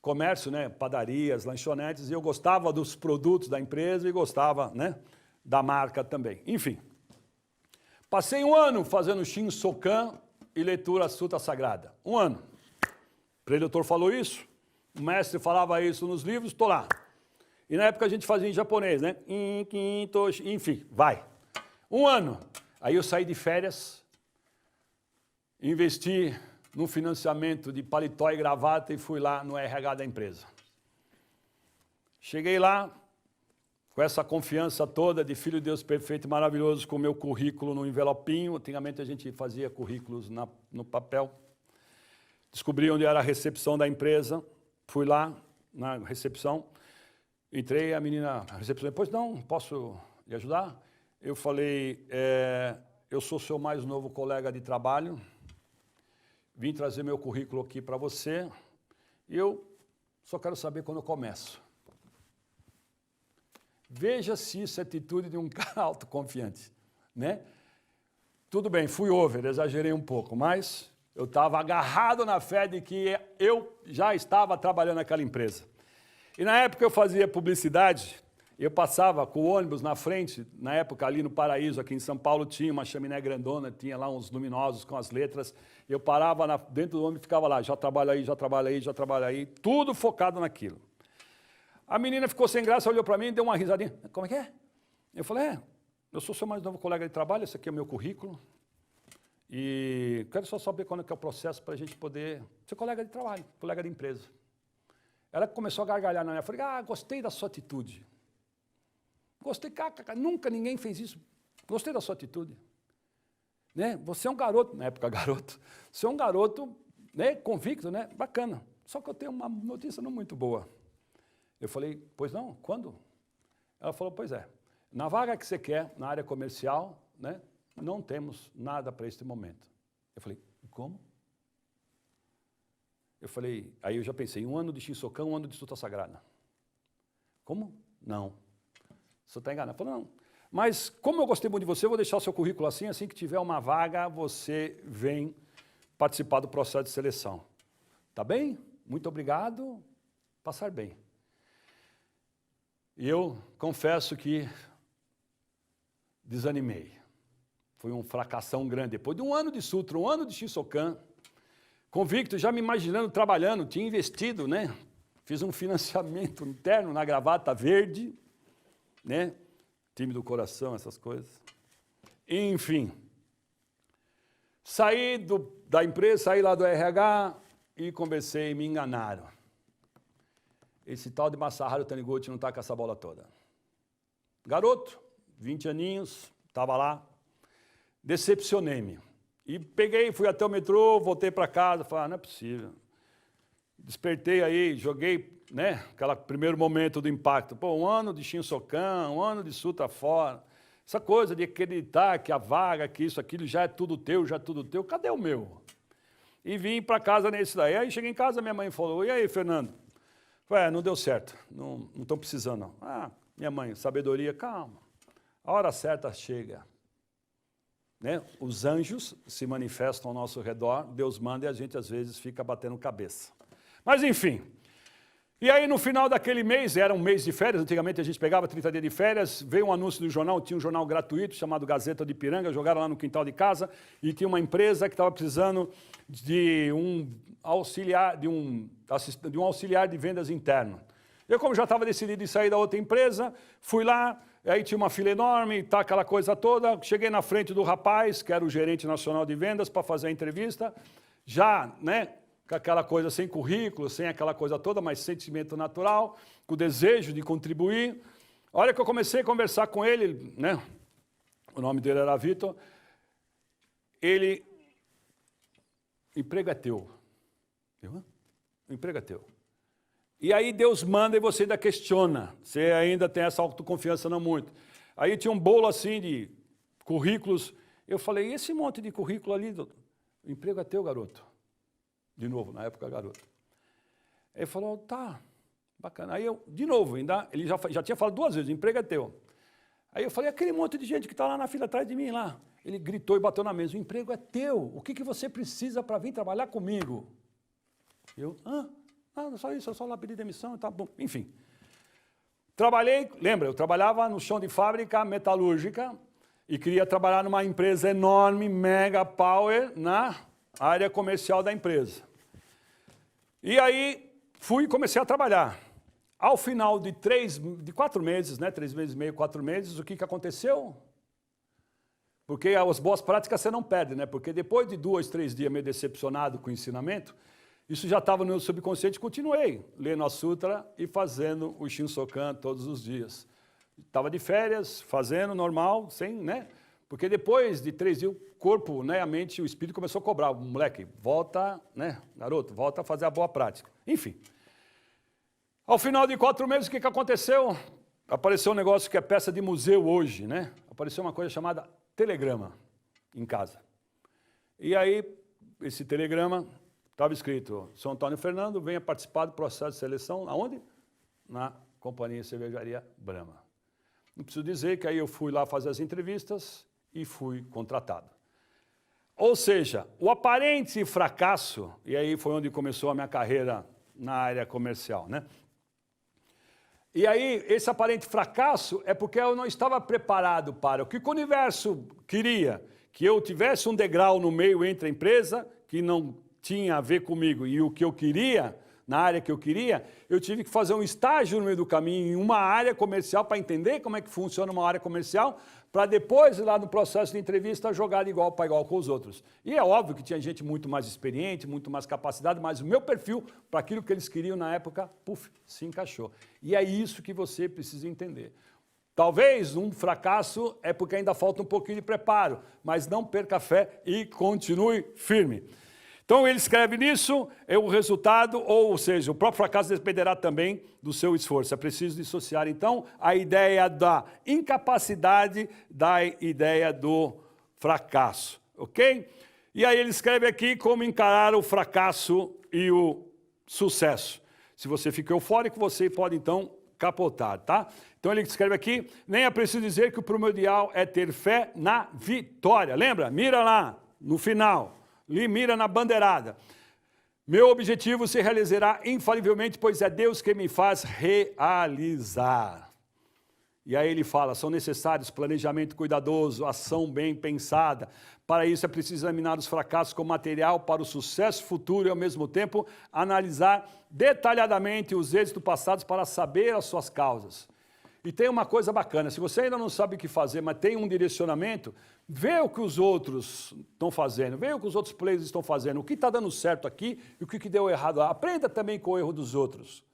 comércio, né? Padarias, lanchonetes, e eu gostava dos produtos da empresa e gostava, né, da marca também. Enfim, passei um ano fazendo Shinsokan e leitura Suta Sagrada. Um ano. O preletor falou isso, o mestre falava isso nos livros, estou lá. E na época a gente fazia em japonês, né? Enfim, vai. Um ano. Aí eu saí de férias, investi no financiamento de paletó e gravata e fui lá no RH da empresa. Cheguei lá, com essa confiança toda de filho de Deus perfeito e maravilhoso, com o meu currículo no envelopinho. Antigamente a gente fazia currículos no papel. Descobri onde era a recepção da empresa, fui lá na recepção. Entrei, a menina, a recepção, depois, não, posso lhe ajudar? Eu falei, eu sou seu mais novo colega de trabalho, vim trazer meu currículo aqui para você, e eu só quero saber quando eu começo. Veja se isso é atitude de um cara autoconfiante, né? Tudo bem, fui over, exagerei um pouco, mas eu estava agarrado na fé de que eu já estava trabalhando naquela empresa. E na época eu fazia publicidade, eu passava com o ônibus na frente, na época ali no Paraíso, aqui em São Paulo, tinha uma chaminé grandona, tinha lá uns luminosos com as letras, eu parava dentro do ônibus e ficava lá, já trabalho aí, já trabalho aí, já trabalho aí, tudo focado naquilo. A menina ficou sem graça, olhou para mim e deu uma risadinha, como é que é? Eu falei, eu sou seu mais novo colega de trabalho, esse aqui é o meu currículo, e quero só saber quando é que é o processo para a gente poder ser colega de trabalho, colega de empresa. Ela começou a gargalhar na minha frente, gostei da sua atitude. Gostei, nunca ninguém fez isso. Gostei da sua atitude. Né? Você é um garoto, na época garoto, você é um garoto, né, convicto, né? Bacana. Só que eu tenho uma notícia não muito boa. Eu falei, pois não, quando? Ela falou, pois é, na vaga que você quer, na área comercial, né, não temos nada para este momento. Eu falei, como? Eu falei, aí eu já pensei, um ano de Shinsokan, um ano de Suta Sagrada. Como? Não. Você está enganado. Eu falei, não. Mas como eu gostei muito de você, eu vou deixar o seu currículo assim que tiver uma vaga, você vem participar do processo de seleção. Tá bem? Muito obrigado. Passar bem. E eu confesso que desanimei. Foi um fracassão grande. Depois de um ano de Sutra, um ano de Shinsokan, convicto, já me imaginando trabalhando, tinha investido, né? Fiz um financiamento interno na gravata verde, né? Time do coração, essas coisas. Enfim, saí da empresa, saí lá do RH e conversei, me enganaram. Esse tal de Masaharu Taniguchi não está com essa bola toda. Garoto, 20 aninhos, estava lá, decepcionei-me. E peguei, fui até o metrô, voltei para casa, falei, não é possível. Despertei aí, joguei, né, aquele primeiro momento do impacto. Pô, um ano de Shinsokan, um ano de Sutra fora. Essa coisa de acreditar que a vaga, que isso, aquilo, já é tudo teu, cadê o meu? E vim para casa nesse daí. Aí cheguei em casa, minha mãe falou, e aí, Fernando? Falei, não deu certo, não estão precisando, não. Ah, minha mãe, sabedoria, calma. A hora certa chega. Né? Os anjos se manifestam ao nosso redor, Deus manda e a gente às vezes fica batendo cabeça. Mas enfim, e aí no final daquele mês, era um mês de férias, antigamente a gente pegava 30 dias de férias, veio um anúncio do jornal, tinha um jornal gratuito chamado Gazeta de Ipiranga, jogaram lá no quintal de casa e tinha uma empresa que estava precisando de um auxiliar de vendas interno. Eu, como já estava decidido em sair da outra empresa, fui lá, aí tinha uma fila enorme, tá, aquela coisa toda, cheguei na frente do rapaz, que era o gerente nacional de vendas, para fazer a entrevista, já, né, com aquela coisa sem currículo, sem aquela coisa toda, mas sentimento natural, com o desejo de contribuir. A hora que eu comecei a conversar com ele, né, o nome dele era Vitor, ele, emprego é teu. Eu, o emprego é teu. E aí Deus manda e você ainda questiona. Você ainda tem essa autoconfiança não muito. Aí tinha um bolo assim de currículos. Eu falei, e esse monte de currículo ali, doutor? O emprego é teu, garoto. De novo, na época, garoto. Ele falou, tá, bacana. Aí eu, de novo, ainda, ele já tinha falado 2 vezes, o emprego é teu. Aí eu falei, aquele monte de gente que está lá na fila atrás de mim, lá. Ele gritou e bateu na mesa, o emprego é teu. O que você precisa para vir trabalhar comigo? Eu, só isso, eu só lá pedi demissão, tá bom. Enfim. Trabalhei, lembra, eu trabalhava no chão de fábrica metalúrgica e queria trabalhar numa empresa enorme, mega power, na área comercial da empresa. E aí, fui e comecei a trabalhar. Ao final de 4 meses, né, 3 meses e meio, 4 meses, o que aconteceu? Porque as boas práticas você não perde, né? Porque depois de 2, 3 dias meio decepcionado com o ensinamento, isso já estava no meu subconsciente, continuei lendo a Sutra e fazendo o Shinsokan todos os dias. Estava de férias, fazendo normal, sem, né? Porque depois de 3 dias, o corpo, né, a mente, o espírito começou a cobrar. Moleque, volta, né, garoto, volta a fazer a boa prática. Enfim. Ao final de 4 meses, o que aconteceu? Apareceu um negócio que é peça de museu hoje, né? Apareceu uma coisa chamada telegrama em casa. E aí, esse telegrama estava escrito, São Antônio Fernando, venha participar do processo de seleção, aonde? Na Companhia Cervejaria Brahma. Não preciso dizer que aí eu fui lá fazer as entrevistas e fui contratado. Ou seja, o aparente fracasso, e aí foi onde começou a minha carreira na área comercial, né? E aí, esse aparente fracasso é porque eu não estava preparado para o que o universo queria, que eu tivesse um degrau no meio entre a empresa, que não tinha a ver comigo, e o que eu queria, na área que eu queria, eu tive que fazer um estágio no meio do caminho em uma área comercial para entender como é que funciona uma área comercial, para depois, lá no processo de entrevista, jogar de igual para igual com os outros. E é óbvio que tinha gente muito mais experiente, muito mais capacidade, mas o meu perfil, para aquilo que eles queriam na época, se encaixou. E é isso que você precisa entender. Talvez um fracasso é porque ainda falta um pouquinho de preparo, mas não perca a fé e continue firme. Então ele escreve nisso, é o resultado, ou seja, o próprio fracasso dependerá também do seu esforço. É preciso dissociar, então, a ideia da incapacidade da ideia do fracasso, ok? E aí ele escreve aqui como encarar o fracasso e o sucesso. Se você fica eufórico, você pode, então, capotar, tá? Então ele escreve aqui, nem é preciso dizer que o primordial é ter fé na vitória. Lembra? Mira lá, no final. Mira na bandeirada. Meu objetivo se realizará infalivelmente, pois é Deus que me faz realizar. E aí ele fala, são necessários planejamento cuidadoso, ação bem pensada. Para isso é preciso examinar os fracassos como material para o sucesso futuro e, ao mesmo tempo, analisar detalhadamente os êxitos passados para saber as suas causas. E tem uma coisa bacana, se você ainda não sabe o que fazer, mas tem um direcionamento, vê o que os outros estão fazendo, vê o que os outros players estão fazendo, o que está dando certo aqui e o que deu errado lá. Aprenda também com o erro dos outros.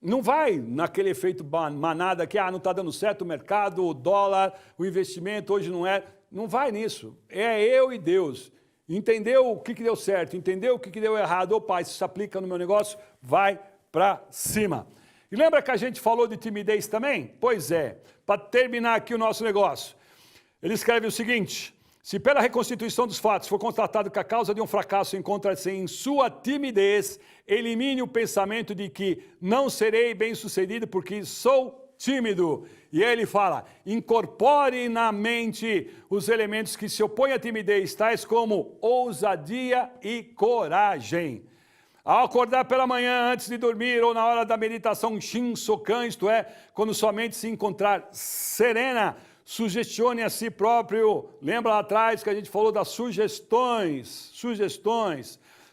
Não vai naquele efeito manada que não está dando certo o mercado, o dólar, o investimento, hoje não é. Não vai nisso. É eu e Deus. Entendeu o que deu certo, entendeu o que deu errado. Opa, isso se aplica no meu negócio, vai para cima. E lembra que a gente falou de timidez também? Pois é, para terminar aqui o nosso negócio. Ele escreve o seguinte, se pela reconstituição dos fatos for constatado que a causa de um fracasso encontra-se em sua timidez, elimine o pensamento de que não serei bem-sucedido porque sou tímido. E ele fala, incorpore na mente os elementos que se opõem à timidez, tais como ousadia e coragem. Ao acordar pela manhã, antes de dormir, ou na hora da meditação Shinsokan, isto é, quando sua mente se encontrar serena, sugestione a si próprio. Lembra lá atrás que a gente falou das sugestões.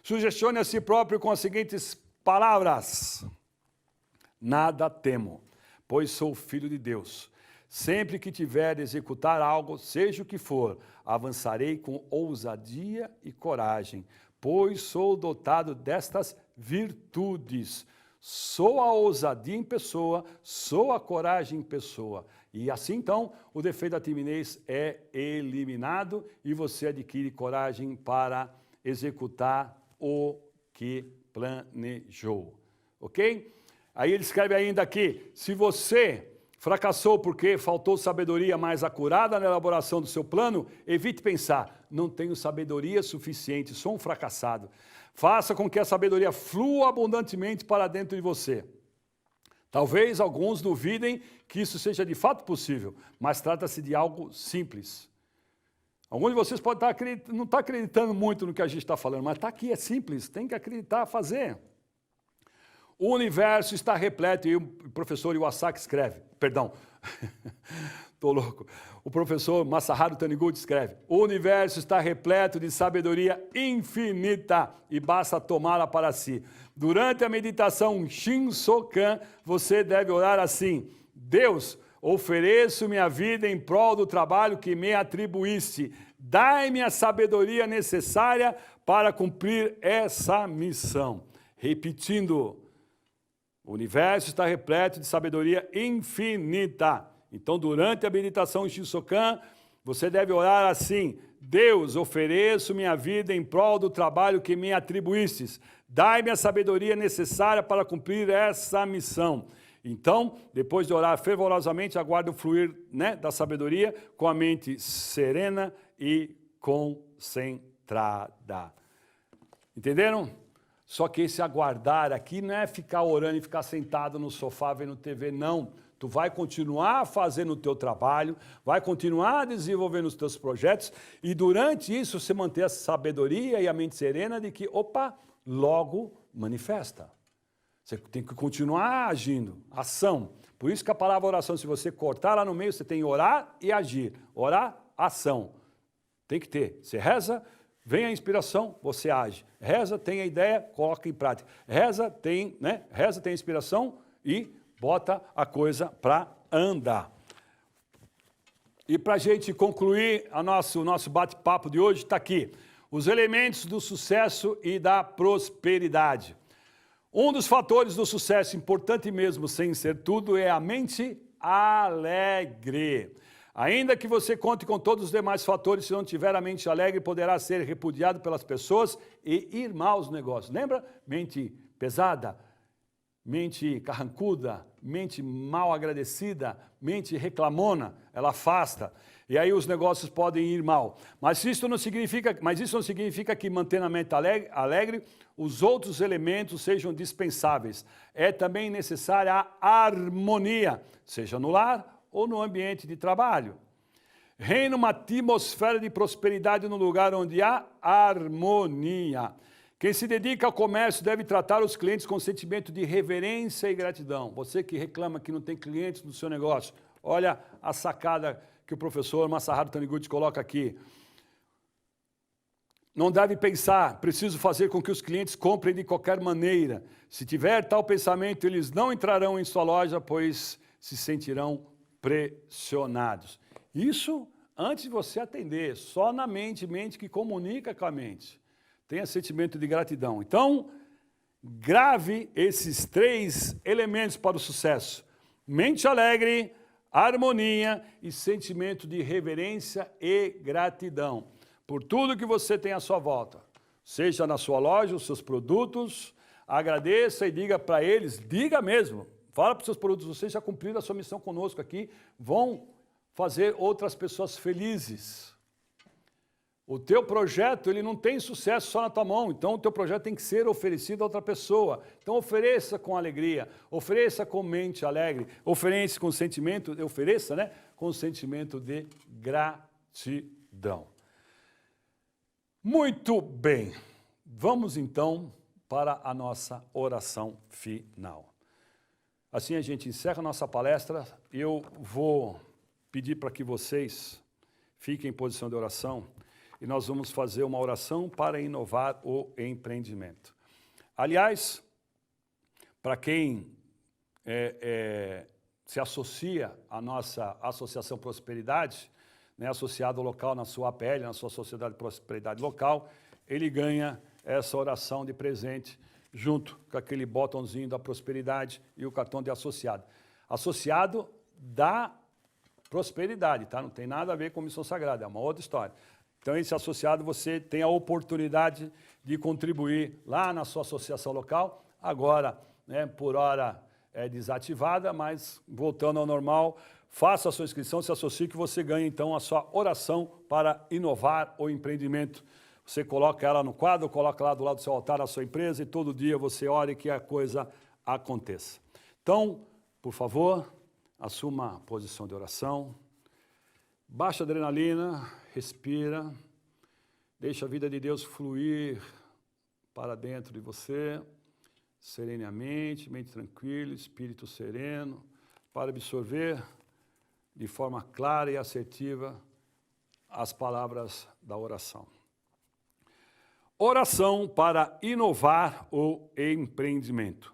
Sugestione a si próprio com as seguintes palavras. Nada temo, pois sou filho de Deus. Sempre que tiver de executar algo, seja o que for, avançarei com ousadia e coragem, pois sou dotado destas virtudes. Sou a ousadia em pessoa, sou a coragem em pessoa. E assim, então, o defeito da timidez é eliminado e você adquire coragem para executar o que planejou. Ok? Aí ele escreve ainda aqui, se você fracassou porque faltou sabedoria mais acurada na elaboração do seu plano, evite pensar, não tenho sabedoria suficiente, sou um fracassado. Faça com que a sabedoria flua abundantemente para dentro de você. Talvez alguns duvidem que isso seja de fato possível, mas trata-se de algo simples. Alguns de vocês podem não estar acreditando muito no que a gente está falando, mas está aqui, é simples, tem que acreditar, fazer. O universo está repleto, e o professor Iwasaki escreve, estou louco, o professor Masaharu Taniguchi escreve, o universo está repleto de sabedoria infinita e basta tomá-la para si. Durante a meditação Shinsokan, você deve orar assim, Deus, ofereço minha vida em prol do trabalho que me atribuíste, dai-me a sabedoria necessária para cumprir essa missão. Repetindo, o universo está repleto de sabedoria infinita. Então, durante a meditação Shinsokan, você deve orar assim, Deus, ofereço minha vida em prol do trabalho que me atribuístes. Dai-me a sabedoria necessária para cumprir essa missão. Então, depois de orar fervorosamente, aguarde o fluir da sabedoria com a mente serena e concentrada. Entenderam? Só que esse aguardar aqui não é ficar orando e ficar sentado no sofá vendo TV, não. Tu vai continuar fazendo o teu trabalho, vai continuar desenvolvendo os teus projetos e durante isso você manter a sabedoria e a mente serena de que, logo manifesta. Você tem que continuar agindo, ação. Por isso que a palavra oração, se você cortar lá no meio, você tem orar e agir. Orar, ação. Tem que ter. Você reza, vem a inspiração, você age. Reza, tem a ideia, coloca em prática. Reza, tem a inspiração e bota a coisa para andar. E para a gente concluir o nosso bate-papo de hoje, está aqui. Os elementos do sucesso e da prosperidade. Um dos fatores do sucesso, importante mesmo, sem ser tudo, é a mente alegre. Ainda que você conte com todos os demais fatores, se não tiver a mente alegre, poderá ser repudiado pelas pessoas e ir mal aos negócios. Lembra? Mente pesada, mente carrancuda, mente mal agradecida, mente reclamona, ela afasta. E aí os negócios podem ir mal. Mas isso não significa que mantendo a mente alegre, os outros elementos sejam dispensáveis. É também necessária a harmonia, seja no lar ou no ambiente de trabalho. Reina uma atmosfera de prosperidade no lugar onde há harmonia. Quem se dedica ao comércio deve tratar os clientes com sentimento de reverência e gratidão. Você que reclama que não tem clientes no seu negócio, Olha a sacada que o professor Masaharu Taniguchi coloca aqui. Não deve pensar, preciso fazer com que os clientes comprem de qualquer maneira. Se tiver tal pensamento, eles não entrarão em sua loja, pois se sentirão pressionados. Isso antes de você atender, só na mente que comunica com a mente. Tenha sentimento de gratidão. Então, grave esses 3 elementos para o sucesso. Mente alegre, harmonia e sentimento de reverência e gratidão por tudo que você tem à sua volta. Seja na sua loja, os seus produtos, agradeça e diga para eles, diga mesmo, fala para os seus produtos, vocês já cumpriram a sua missão conosco aqui, vão fazer outras pessoas felizes. O teu projeto, ele não tem sucesso só na tua mão, então o teu projeto tem que ser oferecido a outra pessoa. Então ofereça com alegria, ofereça com mente alegre, ofereça com sentimento, com sentimento de gratidão. Muito bem, vamos então para a nossa oração final. Assim a gente encerra a nossa palestra. Eu vou pedir para que vocês fiquem em posição de oração e nós vamos fazer uma oração para inovar o empreendimento. Aliás, para quem se associa à nossa Associação Prosperidade, associado ao local na sua APL, na sua Sociedade de Prosperidade Local, ele ganha essa oração de presente junto com aquele botãozinho da prosperidade e o cartão de associado. Associado da prosperidade, tá? Não tem nada a ver com missão sagrada, é uma outra história. Então, esse associado, você tem a oportunidade de contribuir lá na sua associação local, agora, por hora desativada, mas voltando ao normal, faça a sua inscrição, se associe que você ganha, então, a sua oração para inovar o empreendimento. Você coloca ela no quadro, coloca lá do lado do seu altar a sua empresa e todo dia você ore que a coisa aconteça. Então, por favor, assuma a posição de oração, baixa a adrenalina, respira, deixa a vida de Deus fluir para dentro de você, serenamente, mente tranquila, espírito sereno, para absorver de forma clara e assertiva as palavras da oração. Oração para inovar o empreendimento.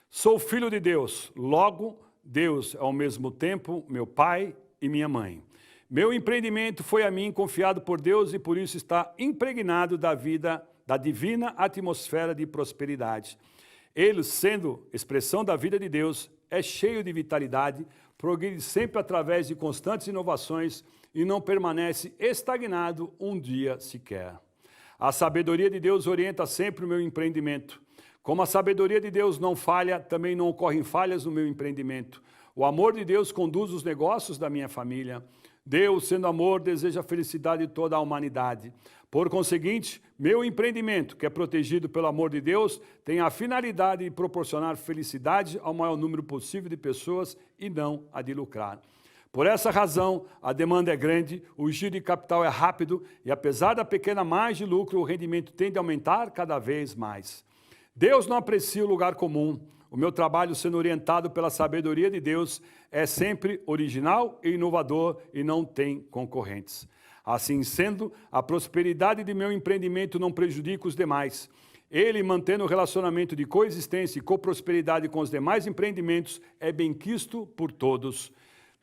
Sou filho de Deus, logo Deus é ao mesmo tempo meu pai e minha mãe. Meu empreendimento foi a mim confiado por Deus e por isso está impregnado da divina atmosfera de prosperidade. Ele, sendo expressão da vida de Deus, é cheio de vitalidade, progride sempre através de constantes inovações e não permanece estagnado um dia sequer. A sabedoria de Deus orienta sempre o meu empreendimento. Como a sabedoria de Deus não falha, também não ocorrem falhas no meu empreendimento. O amor de Deus conduz os negócios da minha família. Deus, sendo amor, deseja a felicidade de toda a humanidade. Por conseguinte, meu empreendimento, que é protegido pelo amor de Deus, tem a finalidade de proporcionar felicidade ao maior número possível de pessoas e não a de lucrar. Por essa razão, a demanda é grande, o giro de capital é rápido e, apesar da pequena margem de lucro, o rendimento tende a aumentar cada vez mais. Deus não aprecia o lugar comum. O meu trabalho, sendo orientado pela sabedoria de Deus, é sempre original e inovador e não tem concorrentes. Assim sendo, a prosperidade de meu empreendimento não prejudica os demais. Ele, mantendo o relacionamento de coexistência e coprosperidade com os demais empreendimentos, é benquisto por todos.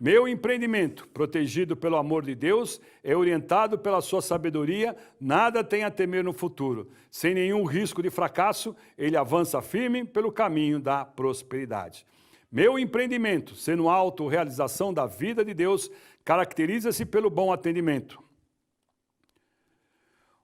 Meu empreendimento, protegido pelo amor de Deus, é orientado pela sua sabedoria, nada tem a temer no futuro. Sem nenhum risco de fracasso, ele avança firme pelo caminho da prosperidade. Meu empreendimento, sendo autorrealização da vida de Deus, caracteriza-se pelo bom atendimento.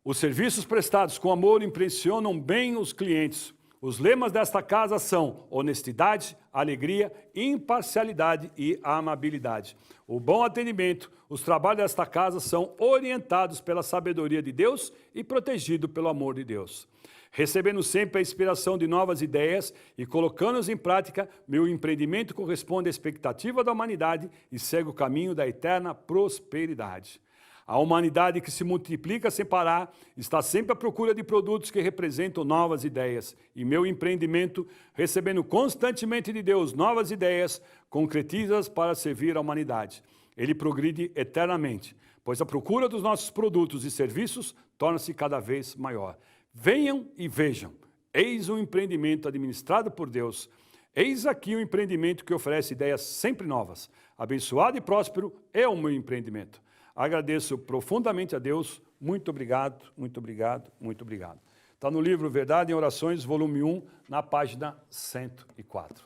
Os serviços prestados com amor impressionam bem os clientes. Os lemas desta casa são honestidade, alegria, imparcialidade e amabilidade. O bom atendimento, os trabalhos desta casa são orientados pela sabedoria de Deus e protegidos pelo amor de Deus. Recebendo sempre a inspiração de novas ideias e colocando-as em prática, meu empreendimento corresponde à expectativa da humanidade e segue o caminho da eterna prosperidade. A humanidade que se multiplica sem parar está sempre à procura de produtos que representam novas ideias. E meu empreendimento, recebendo constantemente de Deus novas ideias, concretizadas para servir a humanidade. Ele progride eternamente, pois a procura dos nossos produtos e serviços torna-se cada vez maior. Venham e vejam. Eis um empreendimento administrado por Deus. Eis aqui um empreendimento que oferece ideias sempre novas. Abençoado e próspero é o meu empreendimento. Agradeço profundamente a Deus. Muito obrigado, muito obrigado, muito obrigado. Está no livro Verdade em Orações, volume 1, na página 104.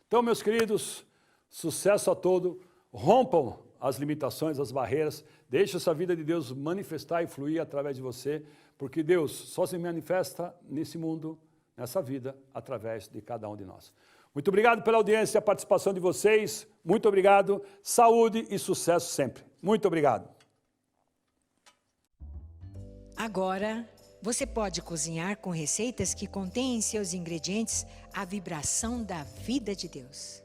Então, meus queridos, sucesso a todos. Rompam as limitações, as barreiras. Deixe essa vida de Deus manifestar e fluir através de você, porque Deus só se manifesta nesse mundo, nessa vida, através de cada um de nós. Muito obrigado pela audiência e a participação de vocês. Muito obrigado. Saúde e sucesso sempre. Muito obrigado. Agora, você pode cozinhar com receitas que contêm em seus ingredientes a vibração da vida de Deus.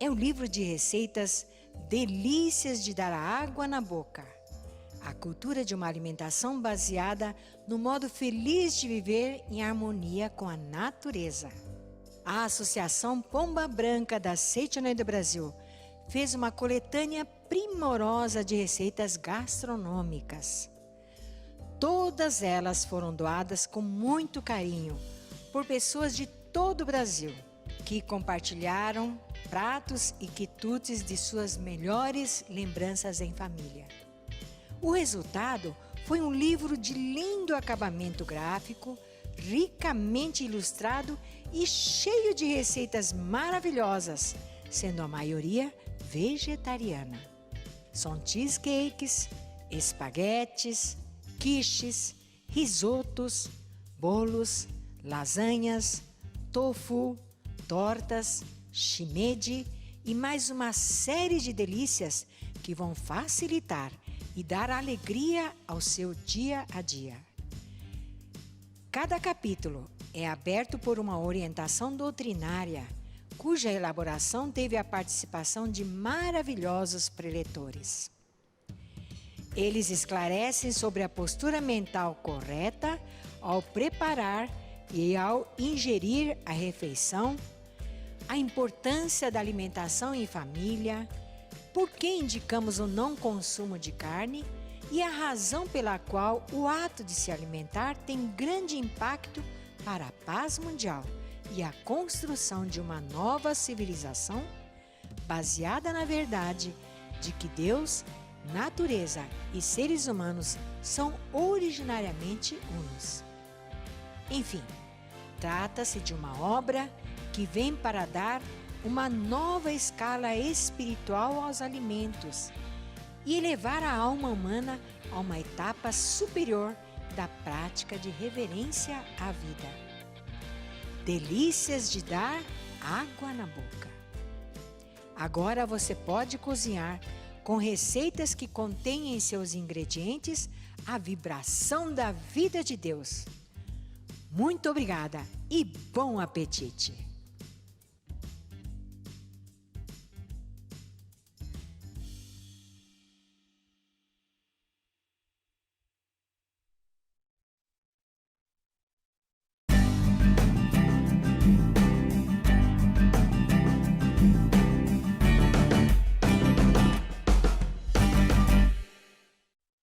É o livro de receitas Delícias de Dar Água na Boca. A cultura de uma alimentação baseada no modo feliz de viver em harmonia com a natureza. A Associação Pomba Branca da Seitonai do Brasil fez uma coletânea primorosa de receitas gastronômicas. Todas elas foram doadas com muito carinho por pessoas de todo o Brasil, que compartilharam pratos e quitutes de suas melhores lembranças em família. O resultado foi um livro de lindo acabamento gráfico, ricamente ilustrado e cheio de receitas maravilhosas, sendo a maioria vegetariana. São cheesecakes, espaguetes, quiches, risotos, bolos, lasanhas, tofu, tortas, shimeji e mais uma série de delícias que vão facilitar e dar alegria ao seu dia a dia. Cada capítulo é aberto por uma orientação doutrinária, cuja elaboração teve a participação de maravilhosos preletores. Eles esclarecem sobre a postura mental correta ao preparar e ao ingerir a refeição, a importância da alimentação em família, por que indicamos o não consumo de carne e a razão pela qual o ato de se alimentar tem grande impacto para a paz mundial e a construção de uma nova civilização baseada na verdade de que Deus, natureza e seres humanos são originariamente unos. Enfim, trata-se de uma obra que vem para dar uma nova escala espiritual aos alimentos e elevar a alma humana a uma etapa superior da prática de reverência à vida. Delícias de dar água na boca. Agora você pode cozinhar com receitas que contêm em seus ingredientes a vibração da vida de Deus. Muito obrigada e bom apetite!